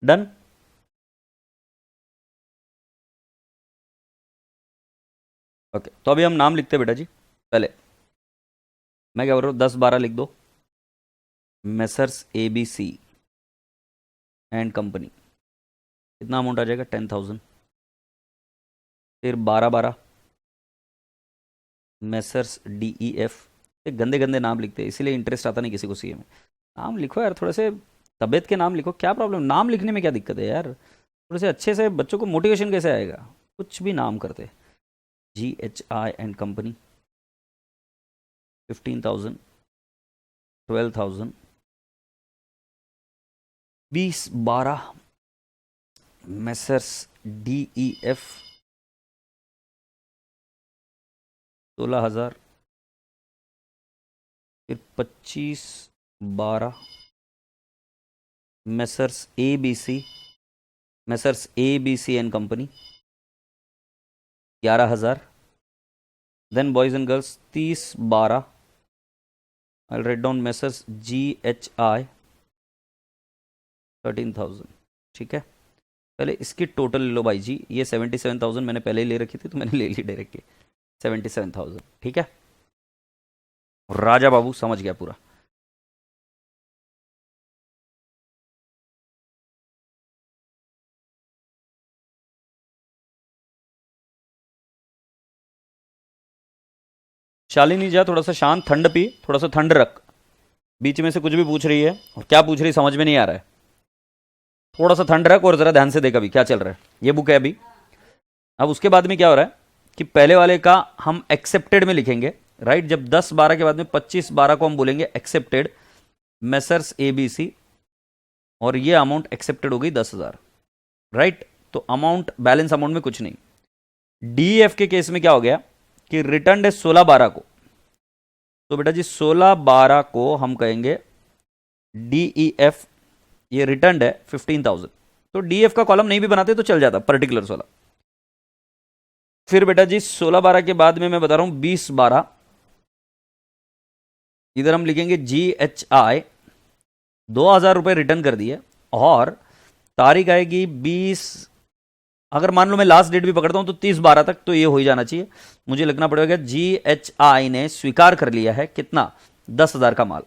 Done. Okay, तो अभी हम नाम लिखते हैं बेटा जी। पहले मैं क्या बोल रहा हूँ, 10-12 लिख दो। मेसर्स ABC एंड कंपनी, कितना अमाउंट आ जाएगा, 10,000। फिर 12-12 मेसर्स DEF। गंदे गंदे नाम लिखते हैं, इसीलिए इंटरेस्ट आता नहीं किसी को सीए में। नाम लिखो यार थोड़े से, तबीयत के नाम लिखो, क्या प्रॉब्लम, नाम लिखने में क्या दिक्कत है यार। थोड़े से अच्छे से बच्चों को मोटिवेशन कैसे आएगा, कुछ भी नाम करते। GHI and company 15,000, 12,000, 20-12 messrs DEF 16,000। फिर 25-12 messrs ABC and company 11,000। Than boys and girls 30-12 I write down messrs GHI 13,000। ठीक है, पहले इसकी टोटल ले लो भाई जी। ये 77,000 मैंने पहले ही ले रखी थी, तो मैंने ले ली डायरेक्टली 77,000। ठीक है, राजा बाबू समझ गया पूरा। शालिनी जा थोड़ा सा शांत, ठंड पी, थोड़ा सा ठंड रख। बीच में से कुछ भी पूछ रही है और क्या पूछ रही है समझ में नहीं आ रहा है। थोड़ा सा ठंड रख और जरा ध्यान से देख अभी क्या चल रहा है। ये बुक है अभी। अब उसके बाद में क्या हो रहा है कि पहले वाले का हम एक्सेप्टेड में लिखेंगे, राइट। जब 10-12 के बाद में 25-12 को हम बोलेंगे एक्सेप्टेड मेसर्स ABC, और ये अमाउंट एक्सेप्टेड हो गई 10,000, राइट। तो अमाउंट, बैलेंस अमाउंट में कुछ नहीं। DEF के केस में क्या हो गया कि रिटर्न है 16-12 को, तो बेटा जी 16-12 को हम कहेंगे DEF। ये रिटर्न है 15,000, तो DEF का कॉलम नहीं भी बनाते तो चल जाता, पर्टिकुलर 16। फिर बेटा जी 16-12 के बाद में मैं बता रहा हूं 20-12, इधर हम लिखेंगे GHI 2,000 रुपए रिटर्न कर दिए, और तारीख आएगी 20। अगर मान लो मैं लास्ट डेट भी पकड़ता हूं तो 30-12 तक तो ये हो ही जाना चाहिए। मुझे लिखना पड़ेगा GHI ने स्वीकार कर लिया है कितना, 10,000 का माल,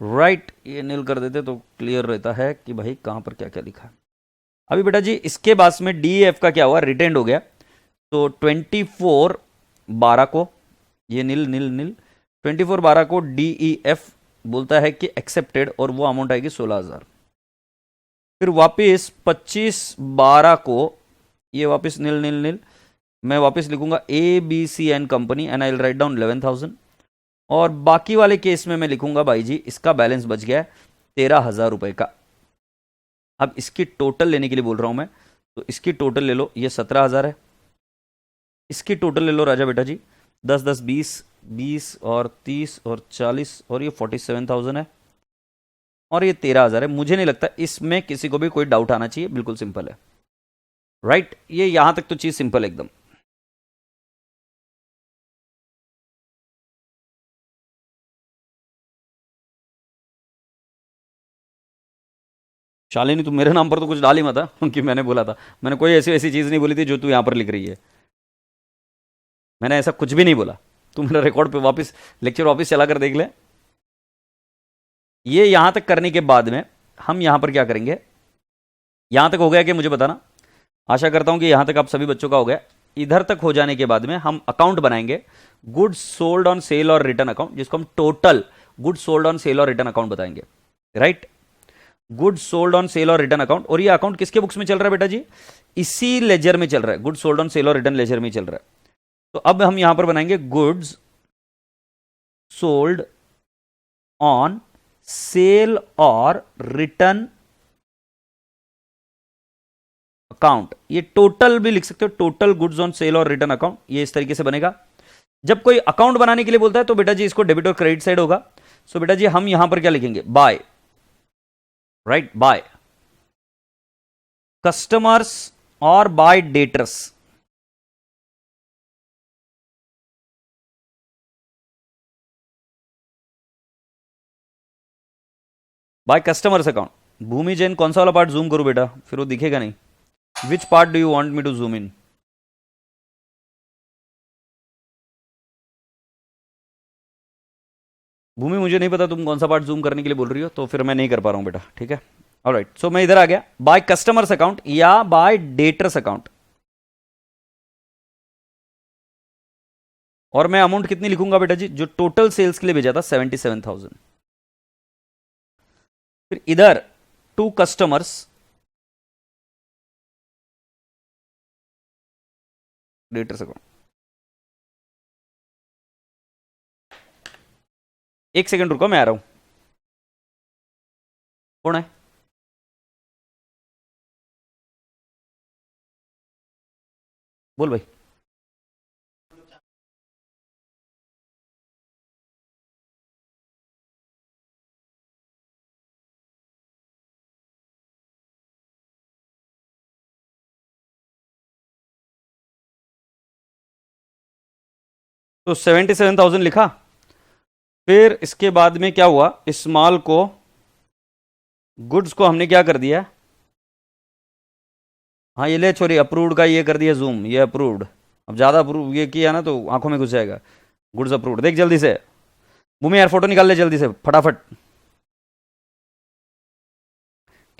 राइट। ये नील कर देते तो क्लियर रहता है कि भाई कहां पर क्या क्या लिखा है। अभी बेटा जी इसके बाद में DEF का क्या हुआ, रिटेंड हो गया। तो 24-12 को ये नील नील नील 24/12 को DEF बोलता है कि एक्सेप्टेड, और वो अमाउंट आएगी 16,000। फिर वापस 25/12 को ये वापस नील नील नील, मैं वापस लिखूंगा ABCN company and I will write down 11,000, और बाकी वाले केस में मैं लिखूंगा भाई जी इसका बैलेंस बच गया है 13,000 रुपए का। अब इसकी टोटल लेने के लिए बोल रहा हूं मैं, तो इसकी टोटल ले लो, ये 17,000 है। इसकी टोटल ले लो राजा बेटा जी, 10 10 20 20 और 30 और 40, और ये 47,000 है, और ये 13,000 है। मुझे नहीं लगता इसमें किसी को भी कोई डाउट आना चाहिए, बिल्कुल सिंपल है, राइट। ये यहां तक तो चीज सिंपल है एकदम। शालिनी तू मेरे नाम पर तो कुछ डाल ही मत था, क्योंकि मैंने बोला था, मैंने कोई ऐसी ऐसी चीज नहीं बोली थी जो तू यहां पर लिख रही है, मैंने ऐसा कुछ भी नहीं बोला। तू मेरा रिकॉर्ड पे वापस, लेक्चर वापस चला कर देख ले। ये यहां तक करने के बाद में हम यहां पर क्या करेंगे, यहां तक हो गया कि मुझे बताना, आशा करता हूं कि यहां तक आप सभी बच्चों का हो गया। इधर तक हो जाने के बाद में हम अकाउंट बनाएंगे, गुड्स सोल्ड ऑन सेल और रिटर्न अकाउंट, जिसको हम total goods sold on sale और रिटर्न अकाउंट बताएंगे, right. Goods sold on sale और रिटर्न अकाउंट, और ये अकाउंट किसके बुक्स में चल रहा है बेटा जी, इसी लेजर में चल रहा है, गुड्स सोल्ड ऑन सेल और रिटर्न लेजर में चल रहा है। तो अब हम यहां पर बनाएंगे गुड्स सोल्ड ऑन सेल और रिटर्न अकाउंट। ये टोटल भी लिख सकते हो, टोटल गुड्स ऑन सेल और रिटर्न अकाउंट, ये इस तरीके से बनेगा। जब कोई अकाउंट बनाने के लिए बोलता है तो बेटा जी इसको डेबिट और क्रेडिट साइड होगा। सो बेटा जी हम यहां पर क्या लिखेंगे, बाय, राइट, बाय कस्टमर्स और by debtors. By customers account. Bhumi Jain कौन सा वाला पार्ट जूम करूं बेटा, फिर वो दिखेगा नहीं। Which part do you want me to zoom in. Bhumi मुझे नहीं पता तुम कौन सा पार्ट जूम करने के लिए बोल रही हो, तो फिर मैं नहीं कर पा रहा हूं बेटा, ठीक है। ऑलराइट, सो मैं इधर आ गया, बाय कस्टमर्स अकाउंट या बाय डेटर्स अकाउंट, और मैं अमाउंट कितनी लिखूंगा बेटा जी, जो टोटल सेल्स के लिए भेजा था 77,000। फिर इधर टू कस्टमर्स डेटर्स अकाउंट। एक सेकंड रुको, मैं आ रहा हूं। कौन है, बोल भाई। तो 77,000 लिखा। फिर इसके बाद में क्या हुआ, इस माल को, गुड्स को हमने क्या कर दिया, हाँ ये ले छोरी, अप्रूव्ड का ये कर दिया जूम, ये अप्रूव्ड। अब ज्यादा अप्रूव ये किया ना तो आंखों में घुस जाएगा। गुड्स अप्रूव्ड, देख जल्दी से भूमि यार, फोटो निकाल ले जल्दी से फटाफट,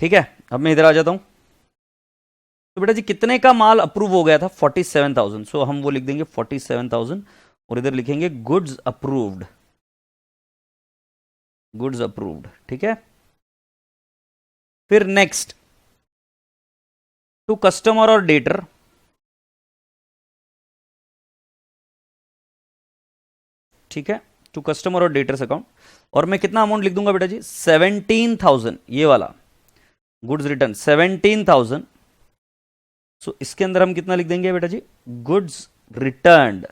ठीक है। अब मैं इधर आ जाता हूं। तो बेटा जी कितने का माल अप्रूव हो गया था, 47,000। सो हम वो लिख देंगे 47,000, और इधर लिखेंगे गुड्स अप्रूव्ड, गुड्स अप्रूव्ड, ठीक है। फिर नेक्स्ट टू कस्टमर और डेटर, ठीक है, टू कस्टमर और डेटर्स अकाउंट, और मैं कितना अमाउंट लिख दूंगा बेटा जी, 17,000, ये वाला गुड्स रिटर्न 17,000। सो इसके अंदर हम कितना लिख देंगे बेटा जी, गुड्स रिटर्न्ड,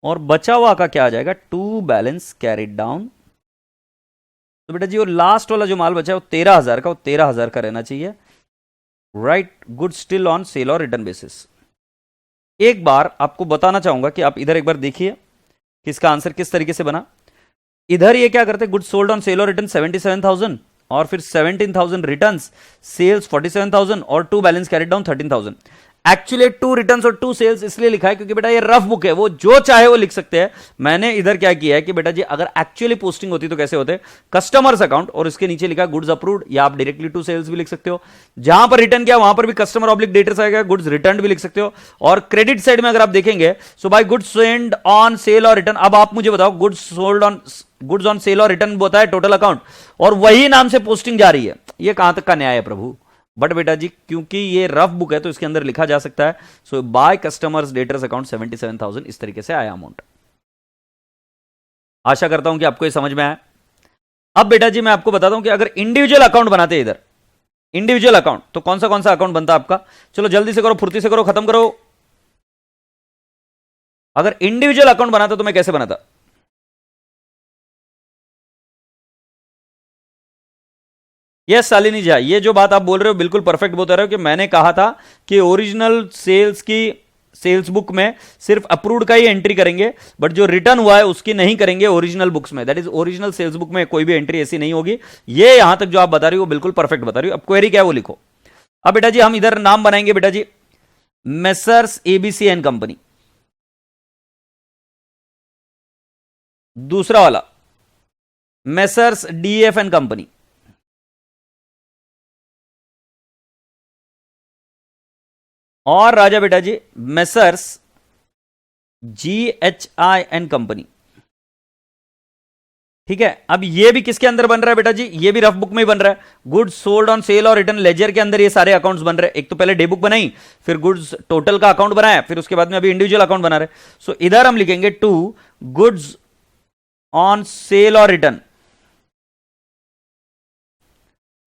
और बचा हुआ का क्या आ जाएगा, टू बैलेंस कैरिड डाउन। तो बेटा जी वो लास्ट वाला जो माल बचा है वो 13,000 का, वो 13,000 का रहना चाहिए, right. Good still on sale और रिटर्न बेसिस। एक बार आपको बताना चाहूंगा कि आप इधर एक बार देखिए कि इसका आंसर किस तरीके से बना। इधर ये क्या करते हैं, गुड सोल्ड ऑन सेल और रिटर्न 77,000, और फिर 17,000 रिटर्न, सेल्स 47,000, और to balance carried down 13,000। Actually 2 returns और 2 सेल्स इसलिए लिखा है क्योंकि बेटा ये रफ बुक है, वो जो चाहे वो लिख सकते हैं। मैंने इधर क्या किया है कि बेटा जी अगर एक्चुअली पोस्टिंग होती तो कैसे होते, कस्टमर्स अकाउंट और इसके नीचे लिखा गुड्स अप्रूव्ड, या आप डायरेक्टली टू सेल्स भी लिख सकते हो। जहां पर रिटर्न किया वहां पर भी कस्टमर ऑब्लिक डेटर्स आएगा, गुड्स रिटर्न भी लिख सकते हो। और क्रेडिट साइड में अगर आप देखेंगे so by goods send on sale और रिटर्न। अब आप मुझे बताओ, गुड्स ऑन सेल और रिटर्न होता है टोटल अकाउंट, और वही नाम से पोस्टिंग जा रही है, ये कहां तक का न्याय है प्रभु। बट बेटा जी क्योंकि ये रफ बुक है तो इसके अंदर लिखा जा सकता है। सो बाय कस्टमर्स डेटर्स अकाउंट 77,000, इस तरीके से आया अमाउंट। आशा करता हूं कि आपको ये समझ में आया। अब बेटा जी मैं आपको बताता हूं कि अगर इंडिविजुअल अकाउंट बनाते हैं इधर, इंडिविजुअल अकाउंट, तो कौन सा अकाउंट बनता है आपका। चलो जल्दी से करो, फुर्ती से करो, खत्म करो। अगर इंडिविजुअल अकाउंट बनाता तो मैं कैसे बनाता। यस शालिनी जी, ये जो बात आप बोल रहे हो बिल्कुल परफेक्ट बता रहे हो कि मैंने कहा था कि ओरिजिनल सेल्स की सेल्स बुक में सिर्फ अप्रूव्ड का ही एंट्री करेंगे, बट जो रिटर्न हुआ है उसकी नहीं करेंगे ओरिजिनल बुक्स में। That is original sales book में कोई भी एंट्री ऐसी नहीं होगी। ये यहां तक जो आप बता रही हो बिल्कुल परफेक्ट बता रही हो। अब क्वेरी क्या है वो लिखो। अब बेटा जी हम इधर नाम बनाएंगे बेटा जी मेसर्स एबीसी एंड कंपनी, दूसरा वाला मेसर्स डीएफ एंड कंपनी, और राजा बेटा जी मेसर्स जीएचआई एंड कंपनी। ठीक है, अब ये भी किसके अंदर बन रहा है बेटा जी, ये भी रफ बुक में ही बन रहा है। गुड्स सोल्ड ऑन सेल और रिटर्न लेजर के अंदर ये सारे अकाउंट्स बन रहे हैं। एक तो पहले डे बुक बनाई, फिर गुड्स टोटल का अकाउंट बनाया, फिर उसके बाद में अभी इंडिविजुअल अकाउंट बना रहे। सो इधर हम लिखेंगे टू गुड्स ऑन सेल और रिटर्न।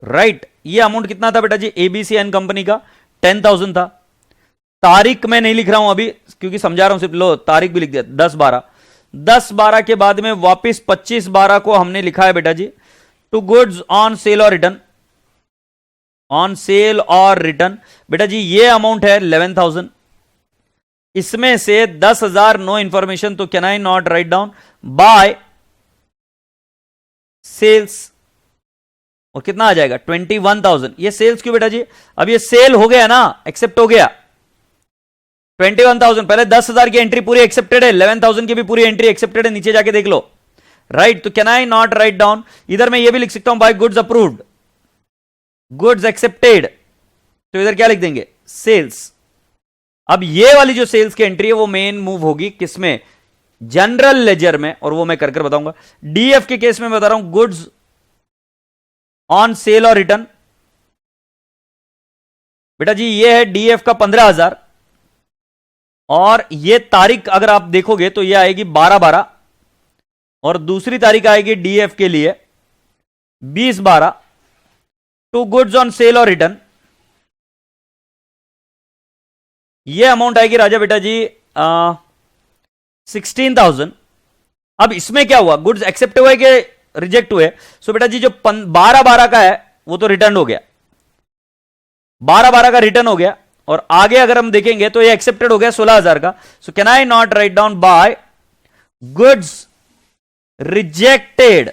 राइट, ये अमाउंट कितना था बेटा जी एबीसी एंड कंपनी का 10,000 था। तारीख मैं नहीं लिख रहा हूं अभी क्योंकि समझा रहा हूं सिर्फ, लो तारीख भी लिख दिया 10/12 के बाद में वापस 25/12 को हमने लिखा है बेटा जी टू गुड्स ऑन सेल और रिटर्न, ऑन सेल और रिटर्न। बेटा जी ये अमाउंट है 11,000, इसमें से 10,000 नो इंफॉर्मेशन, तो can I not write down by sales, और कितना आ जाएगा 21,000। ये सेल्स क्यों बेटा जी, अब ये सेल हो गया ना, एक्सेप्ट हो गया 21,000। पहले 10,000 की एंट्री पूरी एक्सेप्टेड है, 11,000 की भी पूरी एंट्री एक्सेप्टेड है, नीचे जाके देख लो। राइट, तो can I not write down, इधर मैं ये भी लिख सकता हूं by goods approved, goods accepted, तो इधर क्या लिख देंगे सेल्स। अब ये वाली जो सेल्स की एंट्री है वो मेन मूव होगी किसमें, जनरल लेजर में, और वो मैं कर बताऊंगा। डीएफ के केस में बता रहा हूं गुड्स ऑन सेल और रिटर्न। बेटा जी ये है डीएफ का 15,000, और ये तारीख अगर आप देखोगे तो ये आएगी 12/12, और दूसरी तारीख आएगी डीएफ के लिए 20/12 टू गुड्स ऑन सेल और रिटर्न। ये अमाउंट आएगी राजा बेटा जी 16,000। अब इसमें क्या हुआ, गुड्स एक्सेप्ट हुए कि रिजेक्ट हुए। सो बेटा जी जो 12/12 का है वो तो रिटर्न हो गया, 12/12 का रिटर्न हो गया, और आगे अगर हम देखेंगे तो ये एक्सेप्टेड हो गया 16,000 का। So can I not write down by goods rejected,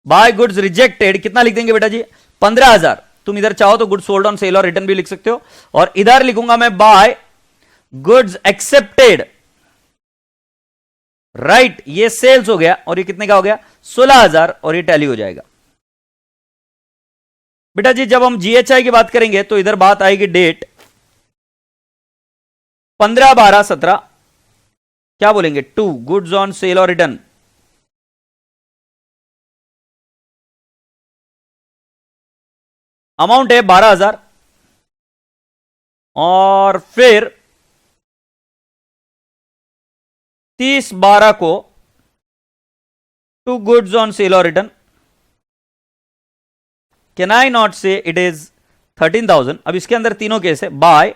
by goods rejected कितना लिख देंगे बेटा जी 15,000। तुम इधर चाहो तो गुड्स सोल्ड ऑन सेल और रिटर्न भी लिख सकते हो, और इधर लिखूंगा मैं बाय गुड्स एक्सेप्टेड। राइट, ये सेल्स हो गया, और ये कितने का हो गया 16,000, और ये टैली हो जाएगा। बेटा जी जब हम जीएचआई की बात करेंगे तो इधर बात आएगी डेट 15/12/17, क्या बोलेंगे टू गुड्स ऑन सेल और रिटर्न, अमाउंट है 12,000, और फिर 30/12 को टू गुड्स ऑन सेल और रिटर्न। कैन आई नॉट से इट इज 13,000। अब इसके अंदर तीनों केस है, बाय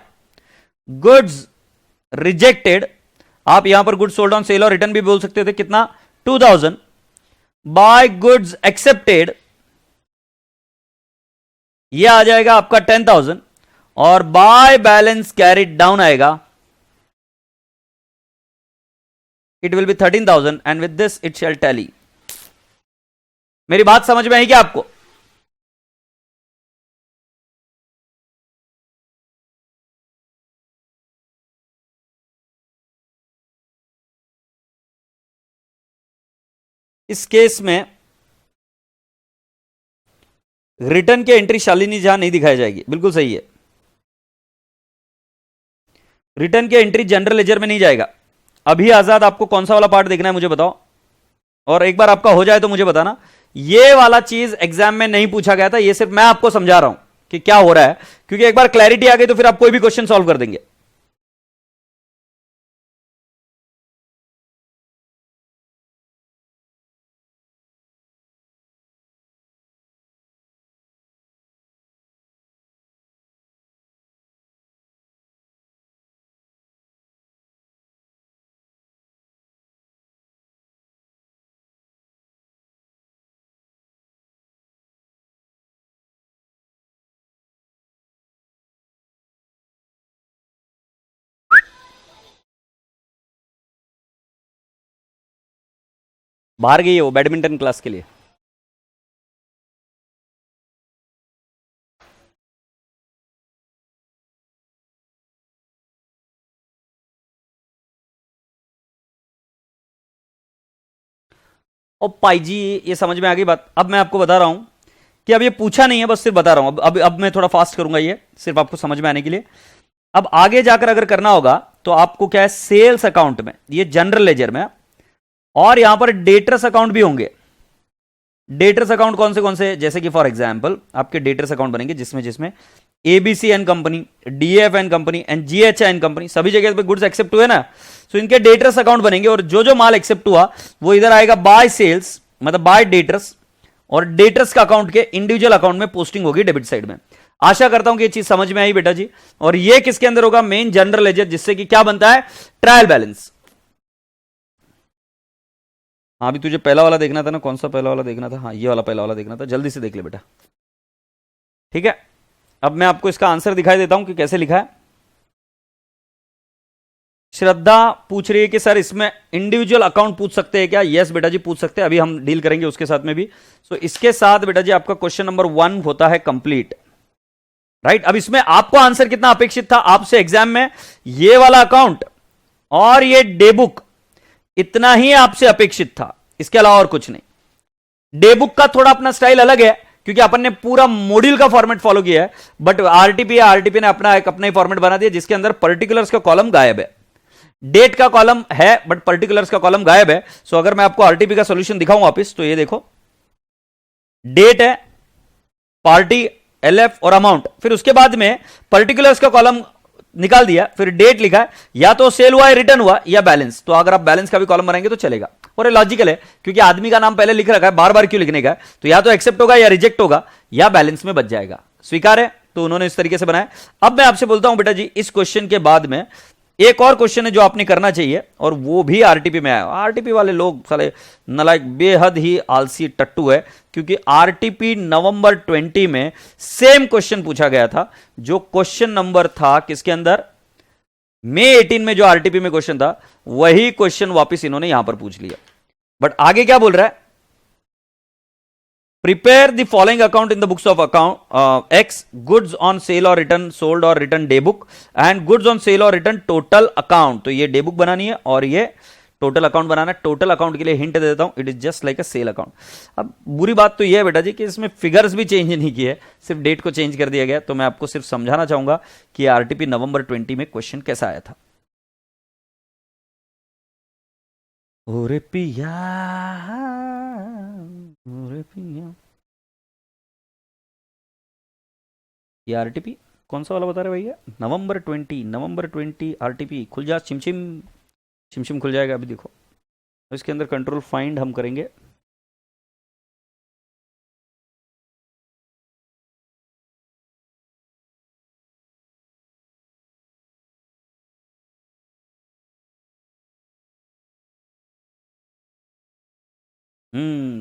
गुड्स रिजेक्टेड, आप यहां पर गुड्स सोल्ड ऑन सेल और रिटर्न भी बोल सकते थे, कितना 2,000, बाय गुड्स एक्सेप्टेड ये आ जाएगा आपका 10,000, और बाय बैलेंस कैरिड डाउन आएगा, it will B 13,000, and with this it shall tally. मेरी बात समझ में आई क्या आपको। इस केस में रिटर्न की एंट्री शालिनी जहां नहीं दिखाई जाएगी, बिल्कुल सही है। रिटर्न की एंट्री जनरल लेजर में नहीं जाएगा। अभी आजाद आपको कौन सा वाला पार्ट देखना है मुझे बताओ, और एक बार आपका हो जाए तो मुझे बताना। ये वाला चीज एग्जाम में नहीं पूछा गया था, ये सिर्फ मैं आपको समझा रहा हूं कि क्या हो रहा है, क्योंकि एक बार क्लैरिटी आ गई तो फिर आप कोई भी क्वेश्चन सॉल्व कर देंगे। बाहर गई है वो बैडमिंटन क्लास के लिए। और पाई जी, ये समझ में आ गई बात। अब मैं आपको बता रहा हूं कि अब ये पूछा नहीं है, बस सिर्फ बता रहा हूं। अब मैं थोड़ा फास्ट करूंगा, ये सिर्फ आपको समझ में आने के लिए। अब आगे जाकर अगर करना होगा तो आपको क्या है, सेल्स अकाउंट में, ये जनरल लेजर में, और यहां पर डेटर्स अकाउंट भी होंगे। डेटर्स अकाउंट कौन से, जैसे कि फॉर एग्जांपल आपके डेटर्स अकाउंट बनेंगे जिसमें जिसमें ABC and company, DF and company and GHI and company, सभी जगह पे गुड्स एक्सेप्ट हुए ना, तो इनके डेटर्स अकाउंट बनेंगे। और जो जो माल एक्सेप्ट हुआ वो इधर आएगा बाय सेल्स, मतलब बाय डेटर्स, और डेटर्स का अकाउंट के इंडिविजुअल अकाउंट में पोस्टिंग होगी डेबिट साइड में। आशा करता हूं कि ये चीज समझ में आई बेटा जी। और ये किसके अंदर होगा, मेन जनरल लेजर, जिससे कि क्या बनता है, ट्रायल बैलेंस। हाँ, अभी तुझे पहला वाला देखना था ना, कौन सा पहला वाला देखना था, हाँ ये वाला पहला वाला देखना था, जल्दी से देख ले बेटा। ठीक है, अब मैं आपको इसका आंसर दिखाई देता हूं कि कैसे लिखा है। श्रद्धा पूछ रही है कि सर इसमें इंडिविजुअल अकाउंट पूछ सकते हैं क्या? यस बेटा जी पूछ सकते हैं, अभी हम डील करेंगे उसके साथ में भी। सो इसके साथ बेटा जी आपका क्वेश्चन नंबर 1 होता है कंप्लीट, राइट। अब इसमें आपको आंसर कितना अपेक्षित था आपसे एग्जाम में, ये वाला अकाउंट और ये डे बुक, इतना ही आपसे अपेक्षित था, इसके अलावा और कुछ नहीं। डे बुक का थोड़ा अपना स्टाइल अलग है, क्योंकि अपन ने पूरा मॉड्यूल का फॉर्मेट फॉलो किया है, बट आरटीपी ने अपना एक अपना ही फॉर्मेट बना दिया, जिसके अंदर पर्टिकुलर्स का कॉलम गायब है, डेट का कॉलम है बट पर्टिकुलर्स का कॉलम गायब है। सो अगर मैं आपको आरटीपी का सॉल्यूशन दिखाऊं वापस, तो ये देखो, डेट है, पार्टी, एलएफ और अमाउंट, फिर उसके बाद में पर्टिकुलर्स का कॉलम निकाल दिया, फिर डेट लिखा है, या तो सेल हुआ है, रिटर्न हुआ, या बैलेंस। तो अगर आप बैलेंस का भी कॉलम बनाएंगे तो चलेगा, और ये लॉजिकल है, क्योंकि आदमी का नाम पहले लिख रखा है, बार बार क्यों लिखने का है, तो या तो एक्सेप्ट होगा या रिजेक्ट होगा या बैलेंस में बच जाएगा। स्वीकार है, तो उन्होंने इस तरीके से बनाया। अब मैं आपसे बोलता हूं बेटा जी, इस क्वेश्चन के बाद में एक और क्वेश्चन है जो आपने करना चाहिए, और वो भी आरटीपी में आया। आरटीपी वाले लोग साले नलायक, बेहद ही आलसी टट्टू है, क्योंकि आरटीपी नवंबर 20 में सेम क्वेश्चन पूछा गया था, जो क्वेश्चन नंबर था किसके अंदर, मई 18 में जो आरटीपी में क्वेश्चन था, वही क्वेश्चन वापस इन्होंने यहां पर पूछ लिया। बट आगे क्या बोल रहा है, prepare the following account in the books of account x, goods on sale और रिटर्न, सोल्ड और return day book, and goods on sale और रिटर्न टोटल अकाउंट। तो ये डे बुक बनानी है और ये टोटल अकाउंट बनाना है। टोटल अकाउंट के लिए हिंट दे देता हूं, it is just like a sale account. अब बुरी बात तो यह है बेटा जी कि इसमें फिगर्स भी चेंज नहीं किए, सिर्फ डेट को चेंज कर दिया गया। तो मैं आपको सिर्फ समझाना चाहूंगा कि आरटीपी नवंबर 20 में क्वेश्चन कैसा आया था। ओरे पिया, ओरे पिया, ये आरटीपी कौन सा वाला बता रहे भैया, नवंबर 20, नवंबर 20 आरटीपी। खुल जा छिमछिम, छिमछिम खुल जाएगा अभी देखो। तो इसके अंदर कंट्रोल फाइंड हम करेंगे,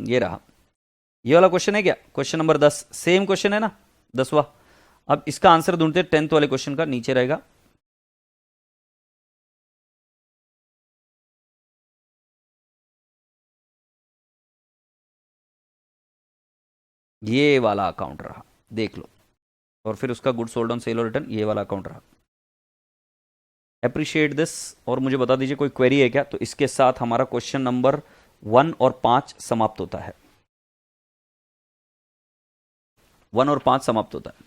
ये रहा, ये वाला क्वेश्चन है क्या, क्वेश्चन नंबर 10, सेम क्वेश्चन है ना, 10वां। अब इसका आंसर ढूंढते हैं 10th वाले क्वेश्चन का, नीचे रहेगा। ये वाला अकाउंट रहा, देख लो। और फिर उसका गुड सोल्ड ऑन सेल और रिटर्न, ये वाला अकाउंट रहा। Appreciate this. और मुझे बता दीजिए कोई क्वेरी है क्या, तो इसके साथ हमारा क्वेश्चन नंबर 1 और 5 समाप्त होता है, 1 और 5 समाप्त होता है।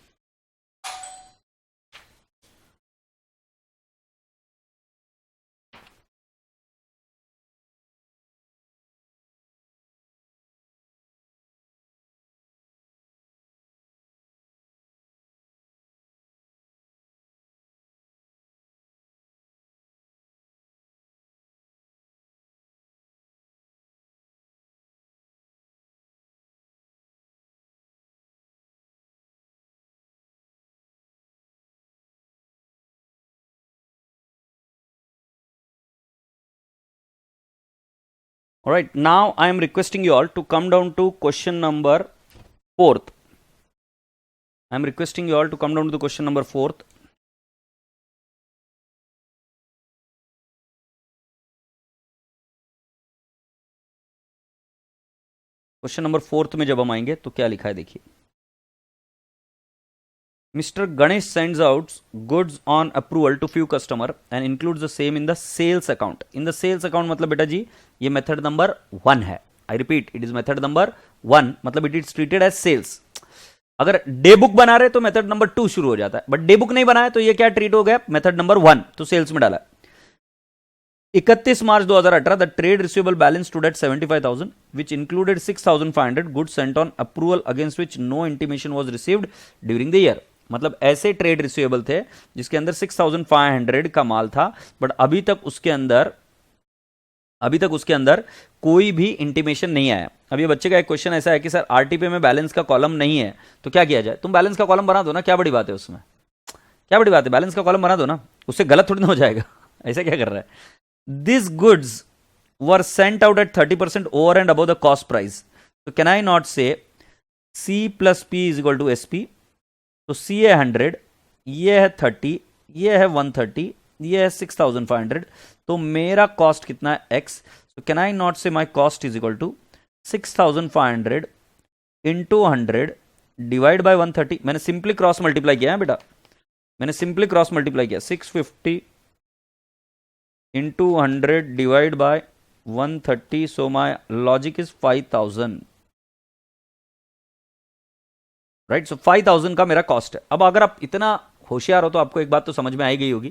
All right, now I am requesting you all to come down to question number 4th. I am requesting you all to come down to the question number 4th. Question number 4th में जब हम आएंगे तो क्या लिखा है देखिए। Mr. Ganesh sends out goods on approval to few customer and includes the same in the sales account. In the sales account मतलब बेटा जी ये मेथड नंबर 1 है। I repeat, it is method number 1, मतलब it is treated as sales. अगर डे बुक बना रहे तो मेथड नंबर 2 शुरू हो जाता है, बट डे बुक नहीं बनाया तो ये क्या ट्रीट हो गया, मेथड नंबर 1, तो सेल्स में डाला। 31 मार्च 2018 the trade receivable balance stood at 75,000 which included 6,500 goods sent on approval against which no intimation was received during the year. मतलब ऐसे ट्रेड रिसीवेबल थे जिसके अंदर 6,500 का माल था, बट अभी तक उसके अंदर कोई भी इंटीमेशन नहीं आया। अब ये बच्चे का एक क्वेश्चन ऐसा है कि सर आरटीपी में बैलेंस का कॉलम नहीं है तो क्या किया जाए। तुम बैलेंस का कॉलम बना दो ना, क्या बड़ी बात है उसमें, क्या बड़ी बात है, बैलेंस का कॉलम बना दो ना, उससे गलत थोड़ी ना हो जाएगा। ऐसा क्या कर रहा है। These goods were sent out at 30% over and above the cost price. So can I not say C plus P is equal to SP? तो C है 100, ये है 30, ये है 130, ये है 6,500, तो मेरा कॉस्ट कितना है X. So can I not say my cost is equal to 6,500 into 100 divide by 130. मैंने सिंपली क्रॉस मल्टीप्लाई किया है बेटा, मैंने सिंपली क्रॉस मल्टीप्लाई किया, 650 into 100 divide by 130, so my logic is 5,000, right? So 5,000 का मेरा कॉस्ट है। अब अगर आप इतना होशियार हो तो आपको एक बात तो समझ में आई गई होगी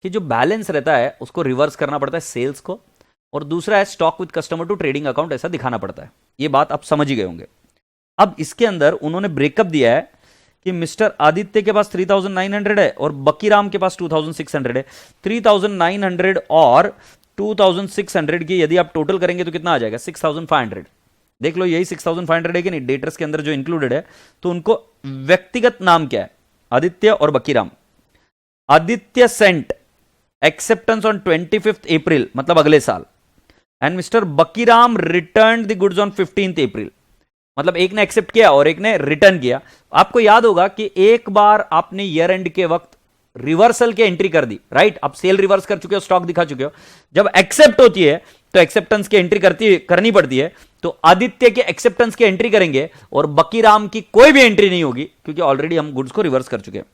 कि जो बैलेंस रहता है उसको रिवर्स करना पड़ता है सेल्स को, और दूसरा है stock with customer to trading account, ऐसा दिखाना पड़ता है। ये बात आप समझ ही गए होंगे। अब इसके अंदर उन्होंने ब्रेकअप दिया है कि मिस्टर आदित्य के पास 3,900 है और बकीराम के पास 2,600 है। 3,900 और 2,600 की यदि आप टोटल करेंगे तो कितना आ जाएगा, 6,500। देख लो यही 6,500 है कि नहीं, डेटर्स के अंदर जो इंक्लूडेड है, तो उनको व्यक्तिगत नाम क्या है, आदित्य और Bakiram. Aditya sent acceptance on 25th April, मतलब अगले साल, and mister Bakiram return the goods on 15th April, मतलब एक ने एक्सेप्ट किया और एक ने रिटर्न किया। आपको याद होगा कि एक बार आपने ईयर एंड के वक्त रिवर्सल की एंट्री कर दी, राइट। आप सेल रिवर्स कर चुके हो, स्टॉक दिखा चुके हो। जब एक्सेप्ट होती है तो एक्सेप्टेंस की एंट्री करनी पड़ती है, तो आदित्य के एक्सेप्टेंस की एंट्री करेंगे और बकीराम की कोई भी एंट्री नहीं होगी क्योंकि ऑलरेडी हम गुड्स को रिवर्स कर चुके हैं।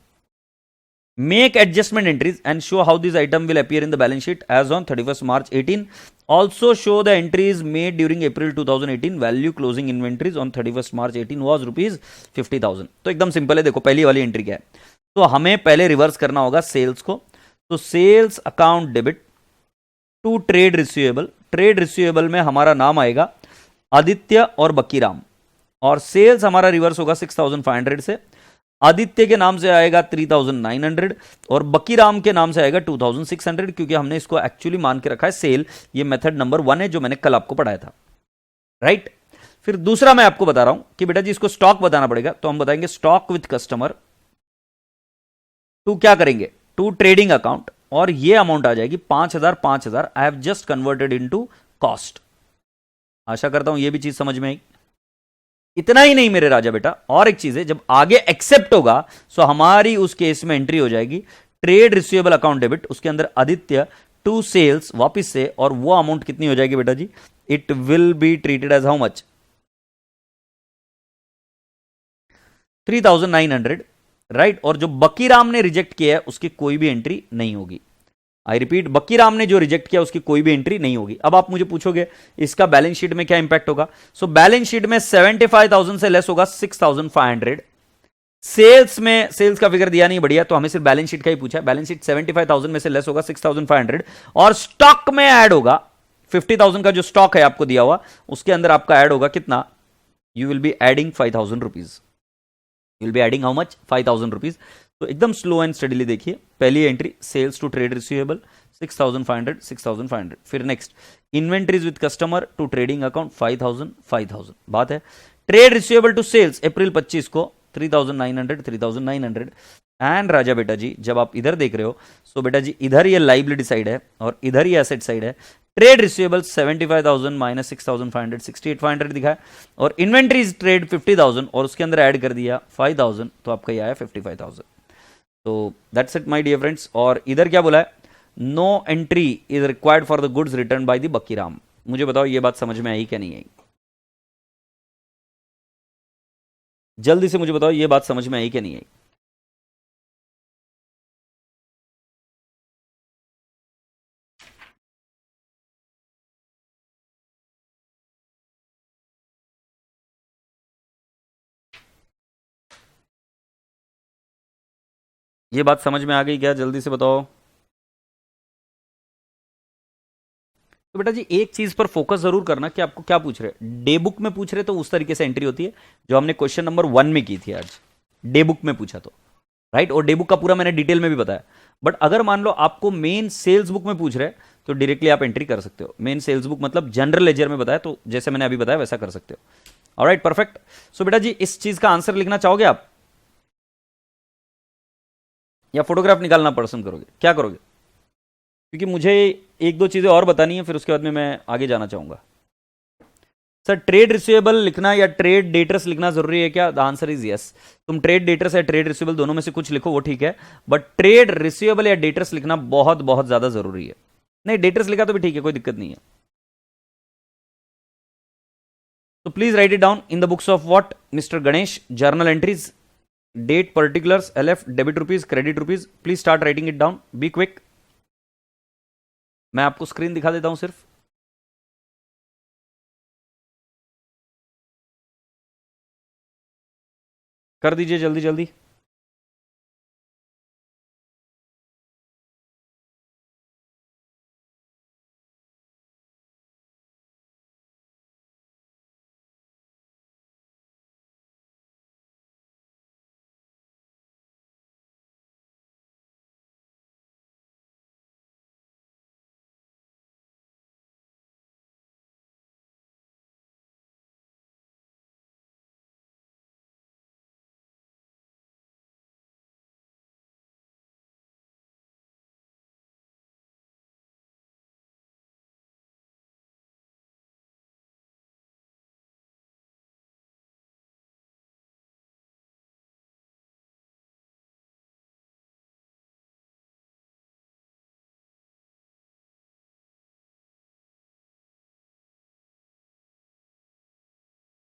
Make adjustment entries and show how this item will appear in the balance sheet as on 31st March 18. Also show the entries made during April 2018. Value closing inventories on 31st March 18 was rupees 50,000. तो एकदम सिंपल है, देखो पहली वाली एंट्री क्या है, तो हमें पहले रिवर्स करना होगा सेल्स को। तो sales account debit to trade receivable, trade receivable में हमारा नाम आएगा आदित्य और बकीराम, और सेल्स हमारा रिवर्स होगा 6,500 से। आदित्य के नाम से आएगा 3,900 और बकीराम के नाम से आएगा 2,600, क्योंकि हमने इसको एक्चुअली मान के रखा है सेल। ये मेथड नंबर 1 है जो मैंने कल आपको पढ़ाया था, राइट। फिर दूसरा मैं आपको बता रहा हूं कि बेटा जी इसको स्टॉक बताना पड़ेगा, तो हम बताएंगे स्टॉक विथ कस्टमर टू क्या करेंगे, टू ट्रेडिंग अकाउंट, और ये अमाउंट आ जाएगी 5,000। I have just converted into cost. आशा करता हूं ये भी चीज समझ में आई। इतना ही नहीं मेरे राजा बेटा, और एक चीज है, जब आगे एक्सेप्ट होगा सो हमारी उस केस में एंट्री हो जाएगी ट्रेड रिसीवेबल अकाउंट डेबिट, उसके अंदर आदित्य टू सेल्स वापिस से, और वो अमाउंट कितनी हो जाएगी बेटा जी, it will be treated as how much, 3,900, right. और जो बकीराम ने रिजेक्ट किया है उसकी कोई भी एंट्री नहीं होगी। आई रिपीट, बक्कीराम ने जो रिजेक्ट किया उसकी कोई भी एंट्री नहीं होगी। अब आप मुझे पूछोगे इसका बैलेंस शीट में क्या इंपैक्ट होगा। सो बैलेंस शीट में 75,000 से लेस होगा 6,500। सेल्स में, सेल्स का फिगर दिया नहीं बढ़िया, तो हमें सिर्फ बैलेंस शीट का ही पूछा है। बैलेंस शीट 75,000 में से लेस होगा 6,500 और स्टॉक में ऐड होगा 50,000 का जो स्टॉक है आपको दिया हुआ, उसके अंदर आपका ऐड होगा कितना, you will be adding 5,000 rupees. You will be adding how much, 5,000 rupees. तो एकदम स्लो एंड स्टडीली देखिए, पहली entry sales to trade receivable 6,500 6,500, फिर next inventories with customer to trading account 5,000 5,000, बात है। Trade receivable to sales April 25 को 3,900 3,900। एंड राजा बेटा जी जब आप इधर देख रहे हो, सो बेटा जी इधर ये लाइबिलिटी साइड है और इधर ये एसेट साइड है। ट्रेड रिसीवेबल 75,000 माइनस 6,500 68,500 दिखा है, और इन्वेंट्रीज ट्रेड 50,000 और उसके अंदर ऐड कर दिया 5,000, तो आपका ये आया 55,000। तो that's it my dear friends. और इधर क्या बोला है, no entry is required for the goods return by the Bakkiram. मुझे बताओ ये बात समझ में आई क्या नहीं आई, जल्दी से मुझे बताओ ये बात समझ में आई क्या नहीं आई। ये बात समझ में आ गई क्या, जल्दी से बताओ। तो बेटा जी एक चीज पर फोकस जरूर करना कि आपको क्या पूछ रहे हैं। डे बुक में पूछ रहे तो उस तरीके से एंट्री होती है जो हमने क्वेश्चन नंबर 1 में की थी आज, डे बुक में पूछा तो, राइट। और डे बुक का पूरा मैंने डिटेल में भी बताया। बट अगर मान लो आपको मेन सेल्स बुक में पूछ रहे हैं तो डायरेक्टली आप एंट्री कर सकते हो। मेन सेल्स बुक मतलब जनरल लेजर में बताया, तो जैसे मैंने अभी बताया वैसा कर सकते हो। Alright, perfect. सो बेटा जी इस चीज का आंसर लिखना चाहोगे आप, या फोटोग्राफ निकालना पसंद करोगे, क्या करोगे? क्योंकि मुझे एक दो चीजें और बतानी है, फिर उसके बाद में मैं आगे जाना चाहूंगा। सर ट्रेड रिसीवेबल लिखना या ट्रेड डेटर्स लिखना जरूरी है क्या? The answer is yes. तुम ट्रेड डेटर्स या ट्रेड रिसीवेबल दोनों में से कुछ लिखो वो ठीक है, बट ट्रेड रिसीवेबल या डेटर्स लिखना बहुत बहुत ज्यादा जरूरी है। नहीं डेटर्स लिखा तो भी ठीक है, कोई दिक्कत नहीं है। तो please write it down in the books of what mister Ganesh, journal entries, date particulars, LF, debit rupees, credit rupees. Please start writing it down, be quick. मैं आपको स्क्रीन दिखा देता हूं सिर्फ। कर दीजिए जल्दी जल्दी।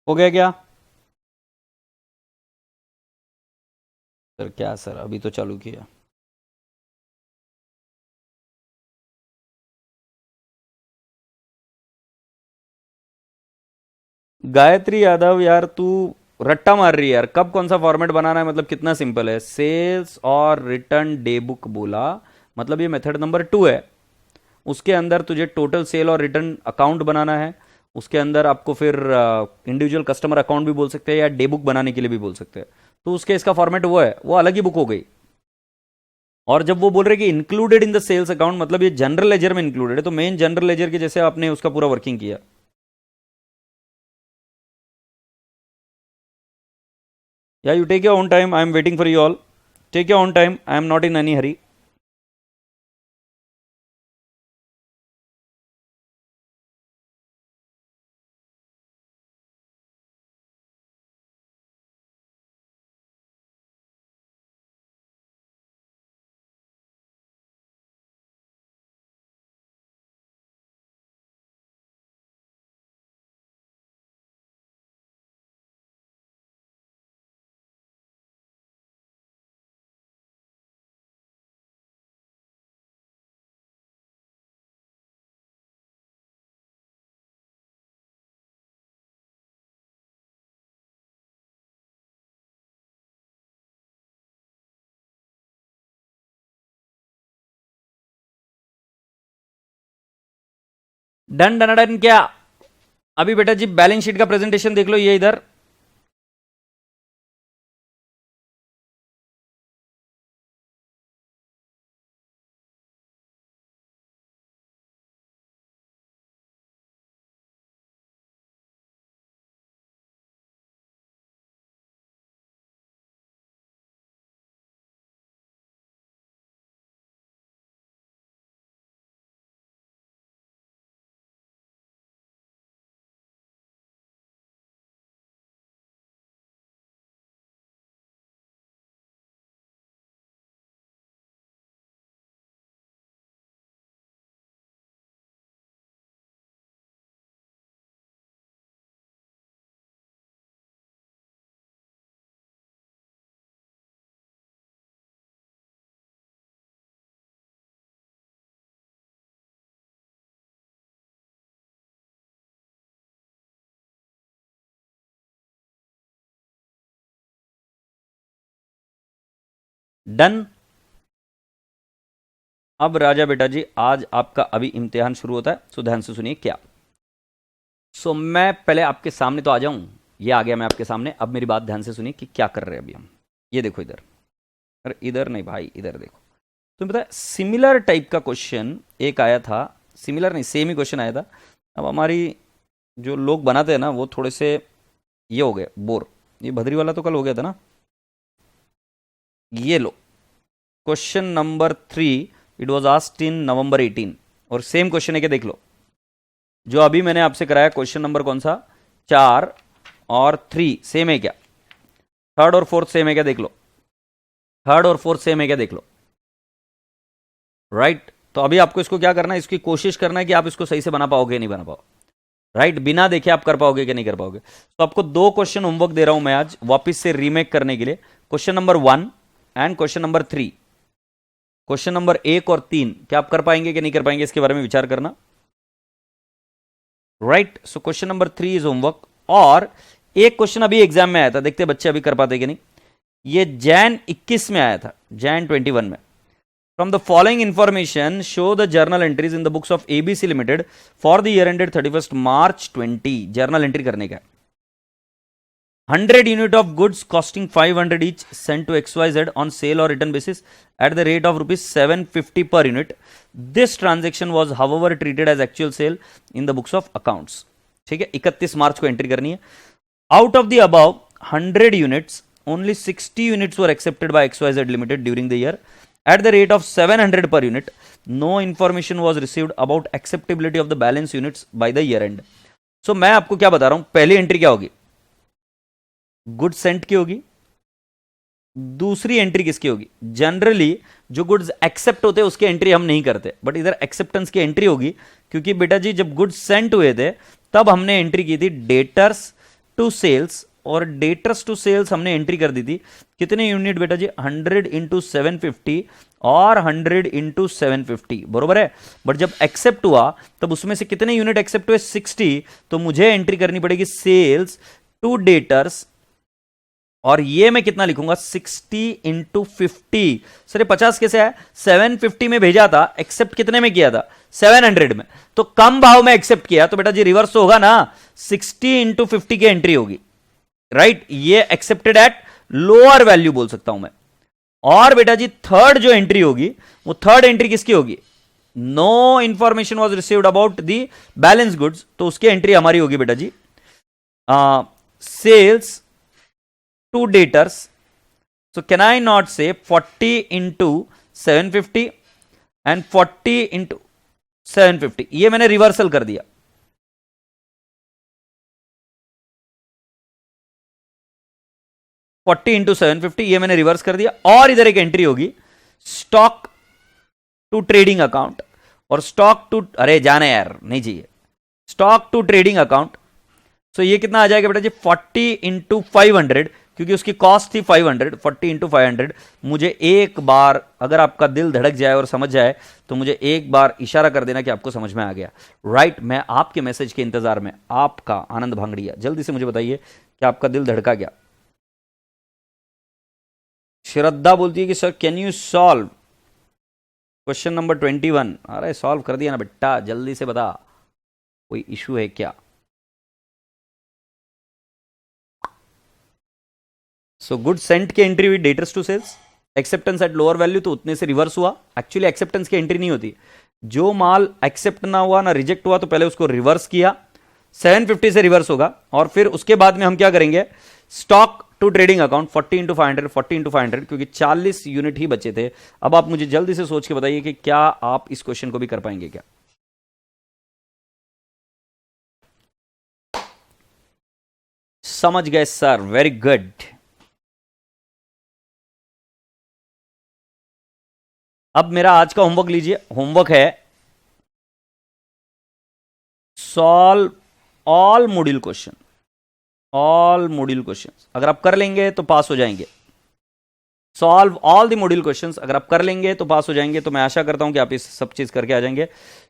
हो गया क्या सर? क्या सर अभी तो चालू किया। गायत्री यादव यार तू रट्टा मार रही है यार, कब कौन सा फॉर्मेट बनाना है, मतलब कितना सिंपल है। सेल्स और रिटर्न डे बुक बोला, मतलब ये मेथड नंबर 2 है। उसके अंदर तुझे टोटल सेल और रिटर्न अकाउंट बनाना है। उसके अंदर आपको फिर इंडिविजुअल कस्टमर अकाउंट भी बोल सकते हैं या डे बुक बनाने के लिए भी बोल सकते हैं। तो उसके इसका फॉर्मेट वो है, वो अलग ही बुक हो गई। और जब वो बोल रहे कि included in the sales account, मतलब ये जनरल लेजर में इंक्लूडेड है, तो मेन जनरल लेजर के जैसे आपने उसका पूरा वर्किंग किया। या you take your own time, I am waiting for you all. Take your own time, I am not in any hurry. Done done done क्या? अभी बेटा जी बैलेंस शीट का प्रेजेंटेशन देख लो, ये इधर। डन। अब राजा बेटा जी, आज आपका अभी इम्तिहान शुरू होता है, सो ध्यान से सुनिए क्या। सो मैं पहले आपके सामने तो आ जाऊं, ये आ गया मैं आपके सामने। अब मेरी बात ध्यान से सुनिए कि क्या कर रहे हैं अभी हम। ये देखो इधर, अरे इधर नहीं भाई, इधर देखो। तुम्हें पता है सिमिलर टाइप का क्वेश्चन एक आया था, सिमिलर नहीं सेम ही क्वेश्चन आया था। अब हमारी जो लोग बनाते हैं ना वो थोड़े से ये हो गए बोर। ये भद्री वाला तो कल हो गया था ना। ये लो question number 3, it was asked in November 18, और सेम क्वेश्चन है क्या देख लो। जो अभी मैंने आपसे कराया क्वेश्चन नंबर कौन सा, 4 और 3 सेम है क्या? थर्ड और फोर्थ सेम है क्या देख लो। थर्ड और फोर्थ सेम है क्या देख लो। राइट तो अभी आपको इसको क्या करना है, इसकी कोशिश करना है कि आप इसको सही से बना पाओगे नहीं बना पाओ। राइट बिना देखे आप कर पाओगे कि नहीं कर पाओगे। तो आपको 2 क्वेश्चन होमवर्क दे रहा हूं मैं आज वापस से रीमेक करने के लिए। Question number 1 and question number 3। Question number 1 और 3 क्या आप कर पाएंगे कि नहीं कर पाएंगे, इसके बारे में विचार करना। Right so question number 3 is homework. और एक क्वेश्चन अभी एग्जाम में आया था, देखते बच्चे अभी कर पाते कि नहीं। ये जैन 21 में आया था, जैन 21 में। From the following information show the journal entries in the books of ABC limited for the year ended 31 March 20। Journal entry करने का 100 unit of goods costing 500 each sent to XYZ on sale or return basis at the rate of rupees 750 per unit. This transaction was however treated as actual sale in the books of accounts. ठीक है 31 मार्च को एंट्री करनी है। Out of the above 100 units, only 60 units were accepted by XYZ Limited during the year at the rate of 700 per unit. No information was received about acceptability of the balance units by the year end. So मैं आपको क्या बता रहा हूं, पहली एंट्री क्या होगी, गुड सेंट की होगी। दूसरी एंट्री किसकी होगी, जनरली जो गुड्स एक्सेप्ट होते हैं उसकी एंट्री हम नहीं करते, बट इधर एक्सेप्टेंस की एंट्री होगी। क्योंकि बेटा जी जब गुड्स सेंट हुए थे तब हमने एंट्री की थी डेटर्स टू सेल्स, और डेटर्स टू सेल्स हमने एंट्री कर दी थी कितने यूनिट बेटा जी, 100 इंटू 750 और 100 इंटू 750 बरोबर है। बट जब एक्सेप्ट हुआ तब उसमें से कितने यूनिट एक्सेप्ट हुए, 60। तो मुझे एंट्री करनी पड़ेगी सेल्स टू डेटर्स, और ये मैं कितना लिखूंगा 60 इंटू 50। सर 50 कैसे है, 750 में भेजा था, एक्सेप्ट कितने में किया था 700 में, तो कम भाव में एक्सेप्ट किया तो बेटा जी रिवर्स तो होगा ना, 60 इंटू 50 की एंट्री होगी। राइट ये एक्सेप्टेड एट लोअर वैल्यू बोल सकता हूं मैं। और बेटा जी थर्ड जो एंट्री होगी वो थर्ड एंट्री किसकी होगी, no information was received about the balance goods, तो उसकी एंट्री हमारी होगी बेटा जी sales to debtors. So can I not say 40 into 750 and 40 into 750, ये मैंने रिवर्सल कर दिया। फोर्टी इंटू 750 ये मैंने रिवर्स कर दिया। और इधर एक एंट्री होगी स्टॉक टू ट्रेडिंग अकाउंट, और स्टॉक टू, अरे जाने यार नहीं चाहिए, स्टॉक टू ट्रेडिंग अकाउंट। सो ये कितना आ जाएगा बेटा जी 40 इंटू 500, क्योंकि उसकी कॉस्ट थी 500, 40 इंटू 500। मुझे एक बार अगर आपका दिल धड़क जाए और समझ जाए तो मुझे एक बार इशारा कर देना कि आपको समझ में आ गया। राइट मैं आपके मैसेज के इंतजार में, आपका आनंद भांगड़िया, जल्दी से मुझे बताइए कि आपका दिल धड़का गया। श्रद्धा बोलती है कि sir can you solve question number 21। अरे सॉल्व कर दिया ना बेटा, जल्दी से बता। कोई इशू है क्या? सो गुड सेंट की एंट्री हुई debtors to sales, acceptance at lower value, तो उतने से रिवर्स हुआ। एक्चुअली एक्सेप्टेंस की एंट्री नहीं होती, जो माल एक्सेप्ट ना हुआ ना रिजेक्ट हुआ तो पहले उसको रिवर्स किया, 750 से रिवर्स होगा, और फिर उसके बाद में हम क्या करेंगे, stock to trading account 40 into 500, 40 into 500, क्योंकि 40 यूनिट ही बचे थे। अब आप मुझे जल्दी से सोच के बताइए कि क्या आप इस क्वेश्चन को भी कर पाएंगे क्या? समझ गए सर, वेरी गुड। अब मेरा आज का होमवर्क लीजिए, होमवर्क है solve all module question, all module questions अगर आप कर लेंगे तो पास हो जाएंगे। Solve all the module questions अगर आप कर लेंगे तो पास हो जाएंगे, तो मैं आशा करता हूं कि आप इस सब चीज करके आ जाएंगे।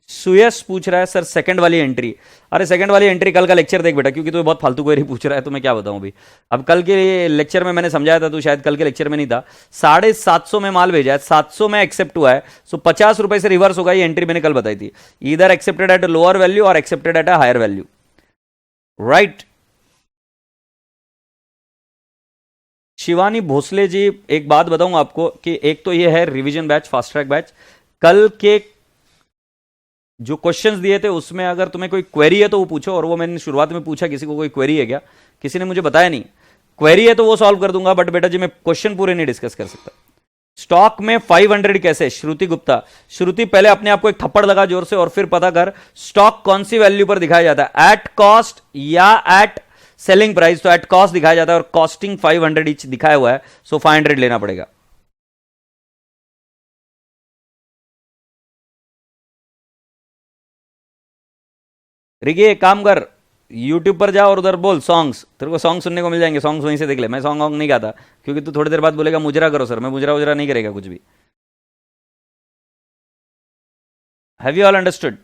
सुयश पूछ रहा है सर सेकंड वाली एंट्री, अरे सेकंड वाली एंट्री कल का लेक्चर देख बेटा, क्योंकि तो बहुत फालतू क्वेरी पूछ रहा है, तो मैं क्या बताऊं अभी। अब कल के लेक्चर में मैंने समझाया था, तो शायद कल के लेक्चर में नहीं था। 750 में माल भेजा है, 700 में एक्सेप्ट हुआ है, सो 50 रुपए से रिवर्स होगा, ये एंट्री मैंने कल बताई थी। इधर एक्सेप्टेड एट लोअर वैल्यू और accepted at a higher value, right. Shivani Bhosale ji, एक बात बताऊं आपको कि एक तो ये है revision batch, fast track batch, कल के जो क्वेश्चंस दिए थे उसमें अगर तुम्हें कोई क्वेरी है तो वो पूछो, और वो मैंने शुरुआत में पूछा किसी को कोई क्वेरी है क्या, किसी ने मुझे बताया नहीं। क्वेरी है तो वो सॉल्व कर दूंगा, बट बेटा जी मैं क्वेश्चन पूरे नहीं डिस्कस कर सकता। स्टॉक में 500 कैसे, श्रुति गुप्ता। श्रुति पहले अपने आप को एक थप्पड़ लगा जोर से, और फिर पता कर स्टॉक कौन सी वैल्यू पर दिखाया जाता है, एट कॉस्ट या एट सेलिंग प्राइस। तो एट कॉस्ट दिखाया जाता है, और कॉस्टिंग 500 ईच दिखाया हुआ है, सो 500 लेना पड़ेगा। रिकी एक काम कर, यूट्यूब पर जा और उधर बोल सॉन्ग्स, तेरे को सॉन्ग सुनने को मिल जाएंगे, सॉन्ग्स वहीं से देख ले। मैं सॉन्ग नहीं गाता, क्योंकि तू थोड़ी देर बाद बोलेगा मुजरा करो सर, मैं मुजरा उजरा नहीं करेगा कुछ भी। Have you all understood?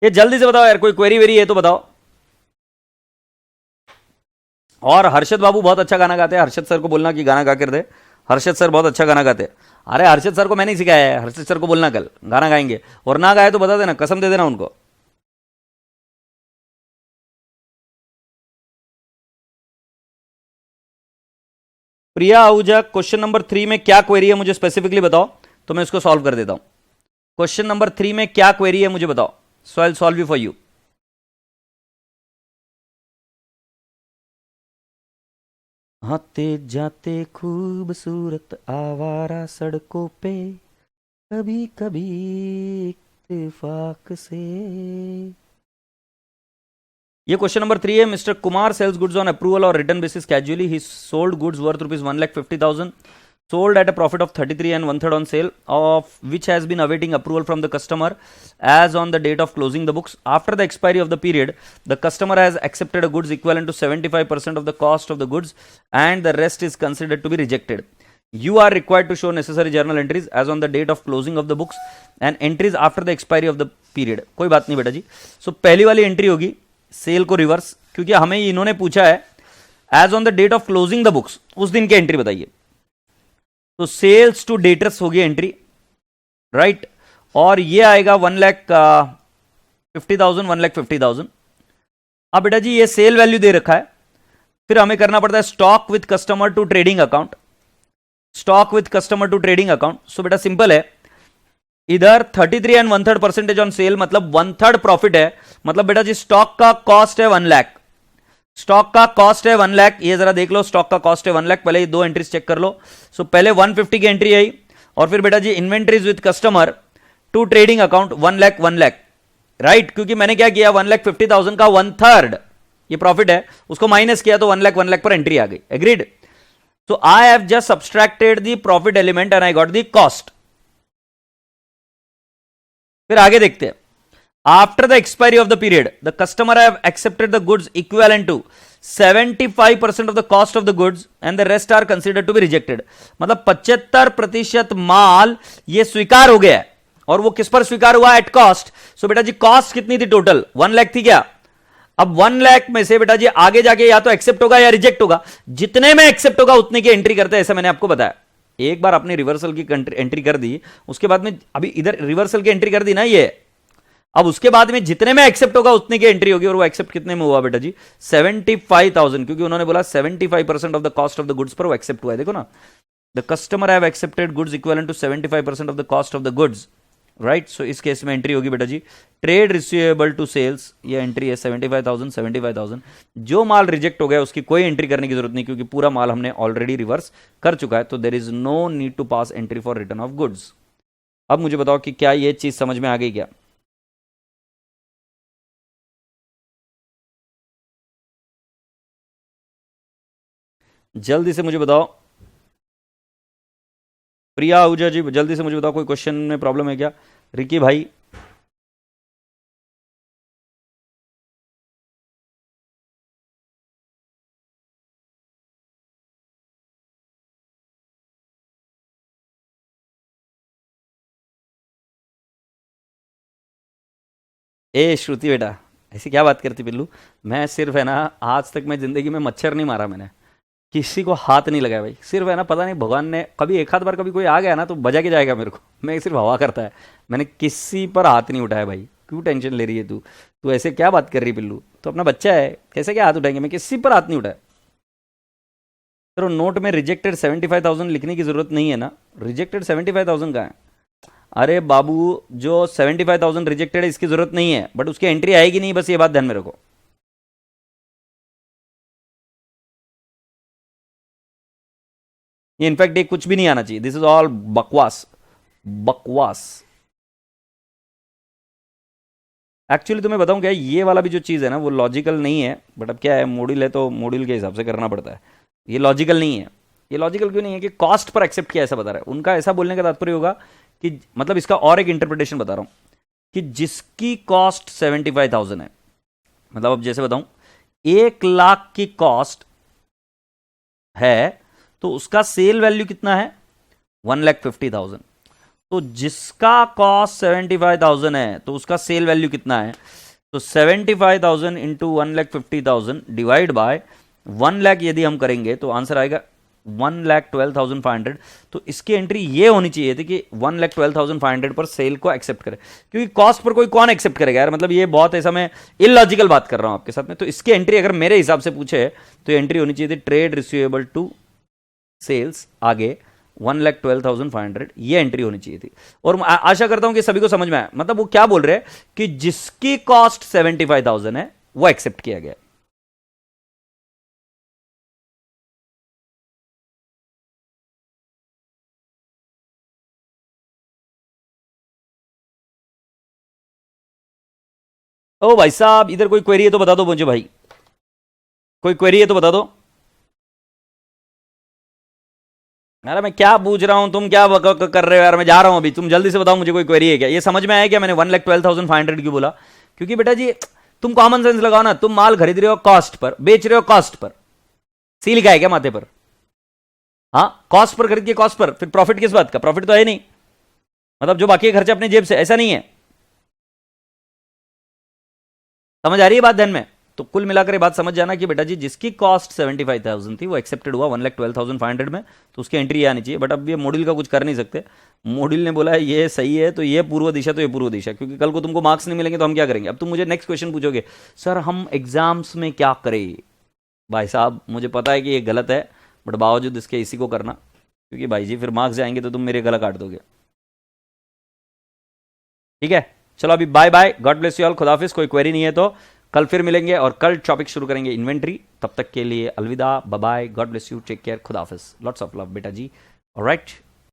ये जल्दी से बताओ यार, कोई क्वेरी वेरी है तो बताओ। और हर्षद बाबू बहुत अच्छा गाना गाते हैं, हर्षद सर को बोलना कि गाना गा कर दे। हर्षद सर बहुत अच्छा गाना गाते हैं। अरे हर्षद सर को मैंने ही सिखाया है, हर्षद सर को बोलना कल गाना गाएंगे, और ना गाए तो बता देना, कसम दे देना उनको। प्रिया आहूजा, क्वेश्चन नंबर 3 में क्या क्वेरी है मुझे स्पेसिफिकली बताओ, तो मैं इसको सॉल्व कर देता हूं। क्वेश्चन नंबर 3 में क्या क्वेरी है मुझे बताओ, so I will solve you for you. आते जाते खूबसूरत आवारा सड़कों पे, कभी कभी इत्तेफाक से। ये क्वेश्चन नंबर 3 है। Mister Kumar sells goods on approval और return basis casually, he sold goods worth rupees 1,50,000, sold at a profit of 33 and 1/3 on sale, of which has been awaiting approval from the customer as on the date of closing the books. After the expiry of the period, the customer has accepted a goods equivalent to 75% of the cost of the goods, and the rest is considered to be rejected. You are required to show necessary journal entries as on the date of closing of the books and entries after the expiry of the period. कोई बात नहीं बेटा जी। सो पहली वाली एंट्री होगी सेल को रिवर्स, क्योंकि हमें इन्होंने पूछा है as on the date of closing the books, उस दिन की एंट्री बताइए। तो सेल्स टू डेटर्स होगी एंट्री, राइट, और ये आएगा 1,50,000, 1,50,000। अब बेटा जी ये सेल वैल्यू दे रखा है, फिर हमें करना पड़ता है stock with customer to trading account, stock with customer to trading account. So बेटा सिंपल है, इधर 33 एंड 1/3 परसेंटेज ऑन सेल, मतलब 1/3 प्रॉफिट है, मतलब बेटा जी स्टॉक का कॉस्ट है 1 लाख, स्टॉक का कॉस्ट है 1 लाख। ये जरा देख लो, स्टॉक का कॉस्ट है 1 लाख। पहले ये दो एंट्रीज चेक कर लो। सो पहले 150 की एंट्री आई, और फिर बेटा जी inventories with customer to trading account 1 lakh 1 lakh, right, क्योंकि मैंने क्या किया 1,50,000 का 1/3 ये प्रॉफिट है, उसको माइनस किया तो 1 लाख 1 लाख पर एंट्री आ गई। Agreed? So I have just subtracted the profit element and I got the cost. फिर आगे देखते हैं। After the expiry of the period the customer have accepted the goods equivalent to 75% of the cost of the goods and the rest are considered to be rejected. मतलब 75% माल ये स्वीकार हो गया है, और वो किस पर स्वीकार हुआ? At cost. सो बेटा जी कॉस्ट कितनी थी टोटल? 1 लाख थी क्या? अब 1 लाख में से बेटा जी आगे जाके या तो एक्सेप्ट होगा या रिजेक्ट होगा, जितने में एक्सेप्ट होगा उतने की एंट्री करते हैं, ऐसा मैंने आपको बताया। एक बार आपने रिवर्सल की एंट्री कर दी, उसके बाद में अभी इधर रिवर्सल की एंट्री कर दी ना, ये अब उसके बाद में जितने में एक्सेप्ट होगा उतने की एंट्री होगी, और वो एक्सेप्ट कितने में हुआ बेटा जी? 75,000, क्योंकि उन्होंने बोला 75% of the cost of the goods पर वो एक्सेप्ट हुआ है। देखो ना, the customer have accepted goods equivalent to 75% of the cost of the goods, right. So इस केस में एंट्री होगी बेटा जी ट्रेड रिसीवेबल टू सेल्स, ये एंट्री है 75,000। जो माल रिजेक्ट हो गया उसकी कोई एंट्री करने की जरूरत नहीं, क्योंकि पूरा माल हमने ऑलरेडी रिवर्स कर चुका है, तो there is no need to pass entry for return of goods. अब मुझे बताओ कि क्या ये चीज समझ में आ गई क्या? जल्दी से मुझे बताओ, प्रिया आहूजा जी जल्दी से मुझे बताओ, कोई क्वेश्चन में प्रॉब्लम है क्या? रिकी भाई, ए श्रुति बेटा, ऐसी क्या बात करती पिल्लू? मैं सिर्फ है ना, आज तक मैं जिंदगी में मच्छर नहीं मारा मैंने, किसी को हाथ नहीं लगाया भाई। सिर्फ है ना, पता नहीं भगवान ने कभी एक आध बार कभी कोई आ गया ना तो बजा के जाएगा मेरे को, मैं सिर्फ हवा करता है। मैंने किसी पर हाथ नहीं उठाया भाई, क्यों टेंशन ले रही है तू? तू ऐसे क्या बात कर रही पिल्लू? तो अपना बच्चा है, कैसे क्या हाथ उठाएंगे? मैं किसी पर हाथ नहीं उठाया। चलो नोट में रिजेक्टेड 75,000 लिखने की जरूरत नहीं है ना, रिजेक्टेड 75,000 कहाँ है? अरे बाबू, जो 75,000 रिजेक्टेड है इसकी जरूरत नहीं है, बट उसकी एंट्री आएगी नहीं, बस ये बात ध्यान में रखो। ये इनफैक्ट ये कुछ भी नहीं आना चाहिए, दिस इज ऑल बकवास, बकवास। एक्चुअली तुम्हें बताऊं क्या, ये वाला भी जो चीज़ है ना वो लॉजिकल नहीं है, बट अब क्या है, मॉड्यूल है तो मॉड्यूल के हिसाब से करना पड़ता है। ये लॉजिकल नहीं है। ये लॉजिकल क्यों नहीं है? कि कॉस्ट पर एक्सेप्ट किया ऐसा बता रहा है। उनका ऐसा बोलने का तात्पर्य होगा कि मतलब इसका और एक इंटरप्रिटेशन बता रहा हूं कि जिसकी कॉस्ट 75,000 है, मतलब अब जैसे बताऊं 1 लाख की कॉस्ट है तो उसका सेल वैल्यू कितना है? 1,50,000। तो जिसका कॉस्ट 75,000 है तो उसका सेल वैल्यू कितना है? तो 75,000 इंटू 1,50,000 डिवाइड बाय 1 लाख यदि हम करेंगे तो आंसर आएगा 1,12,500। तो इसकी एंट्री ये होनी चाहिए थी कि 1,12,500 पर सेल को एक्सेप्ट करे, क्योंकि कॉस्ट पर कोई कौन एक्सेप्ट करेगा यार? मतलब ये बहुत ऐसा, मैं इलॉजिकल बात कर रहा हूं आपके साथ में। तो इसकी एंट्री अगर मेरे हिसाब से पूछे तो एंट्री होनी चाहिए थी ट्रेड रिसीवेबल टू सेल्स, आगे 1,12,500, ये एंट्री होनी चाहिए थी। और मैं आशा करता हूं कि सभी को समझ में आया। मतलब वो क्या बोल रहे हैं कि जिसकी कॉस्ट 75,000 है वो एक्सेप्ट किया गया। ओ भाई साहब, इधर कोई क्वेरी है तो बता दो मुझे भाई, कोई क्वेरी है तो बता दो। अरे मैं क्या पूछ रहा हूं, तुम क्या कर रहे हो यार? मैं जा रहा हूं अभी, तुम जल्दी से बताओ मुझे कोई क्वेरी है क्या? ये समझ में आया क्या मैंने 1,12,500 क्यों बोला? क्योंकि बेटा जी तुम कॉमन सेंस लगाओ ना, तुम माल खरीद रहे हो कॉस्ट पर, बेच रहे हो कॉस्ट पर, सी लिखा है क्या माथे पर? हाँ, कॉस्ट पर खरीद के कॉस्ट पर, फिर प्रॉफिट किस बात का? प्रॉफिट तो है नहीं, मतलब जो बाकी खर्चे अपने जेब से, ऐसा नहीं है। समझ आ रही है बात ध्यान में? तो कुल मिलाकर ये बात समझ जाना कि बेटा जी जिसकी कॉस्ट 75,000 थी वो एक्सेप्टेड हुआ 1,12,500 में, तो उसकी एंट्री आनी चाहिए। बट अब ये मॉड्यूल का कुछ कर नहीं सकते, मॉड्यूल ने बोला है ये सही है तो ये पूर्व दिशा, तो ये पूर्व दिशा, क्योंकि कल को तुमको मार्क्स नहीं मिलेंगे तो हम क्या करेंगे? अब तुम मुझे नेक्स्ट क्वेश्चन पूछोगे, सर हम एग्जाम्स में क्या करें? भाई साहब मुझे पता है कि ये गलत है, बट बावजूद इसके इसी को करना, क्योंकि भाई जी फिर मार्क्स जाएंगे तो तुम मेरे गला काट दोगे। ठीक है, चलो अभी bye bye, God bless you all, खुदाफिज। कोई क्वेरी नहीं है तो कल फिर मिलेंगे और कल टॉपिक शुरू करेंगे इन्वेंट्री। तब तक के लिए अलविदा, bye bye, God bless you, take care, खुदाफिज, लॉट्स ऑफ लव बेटा जी। ऑलराइट।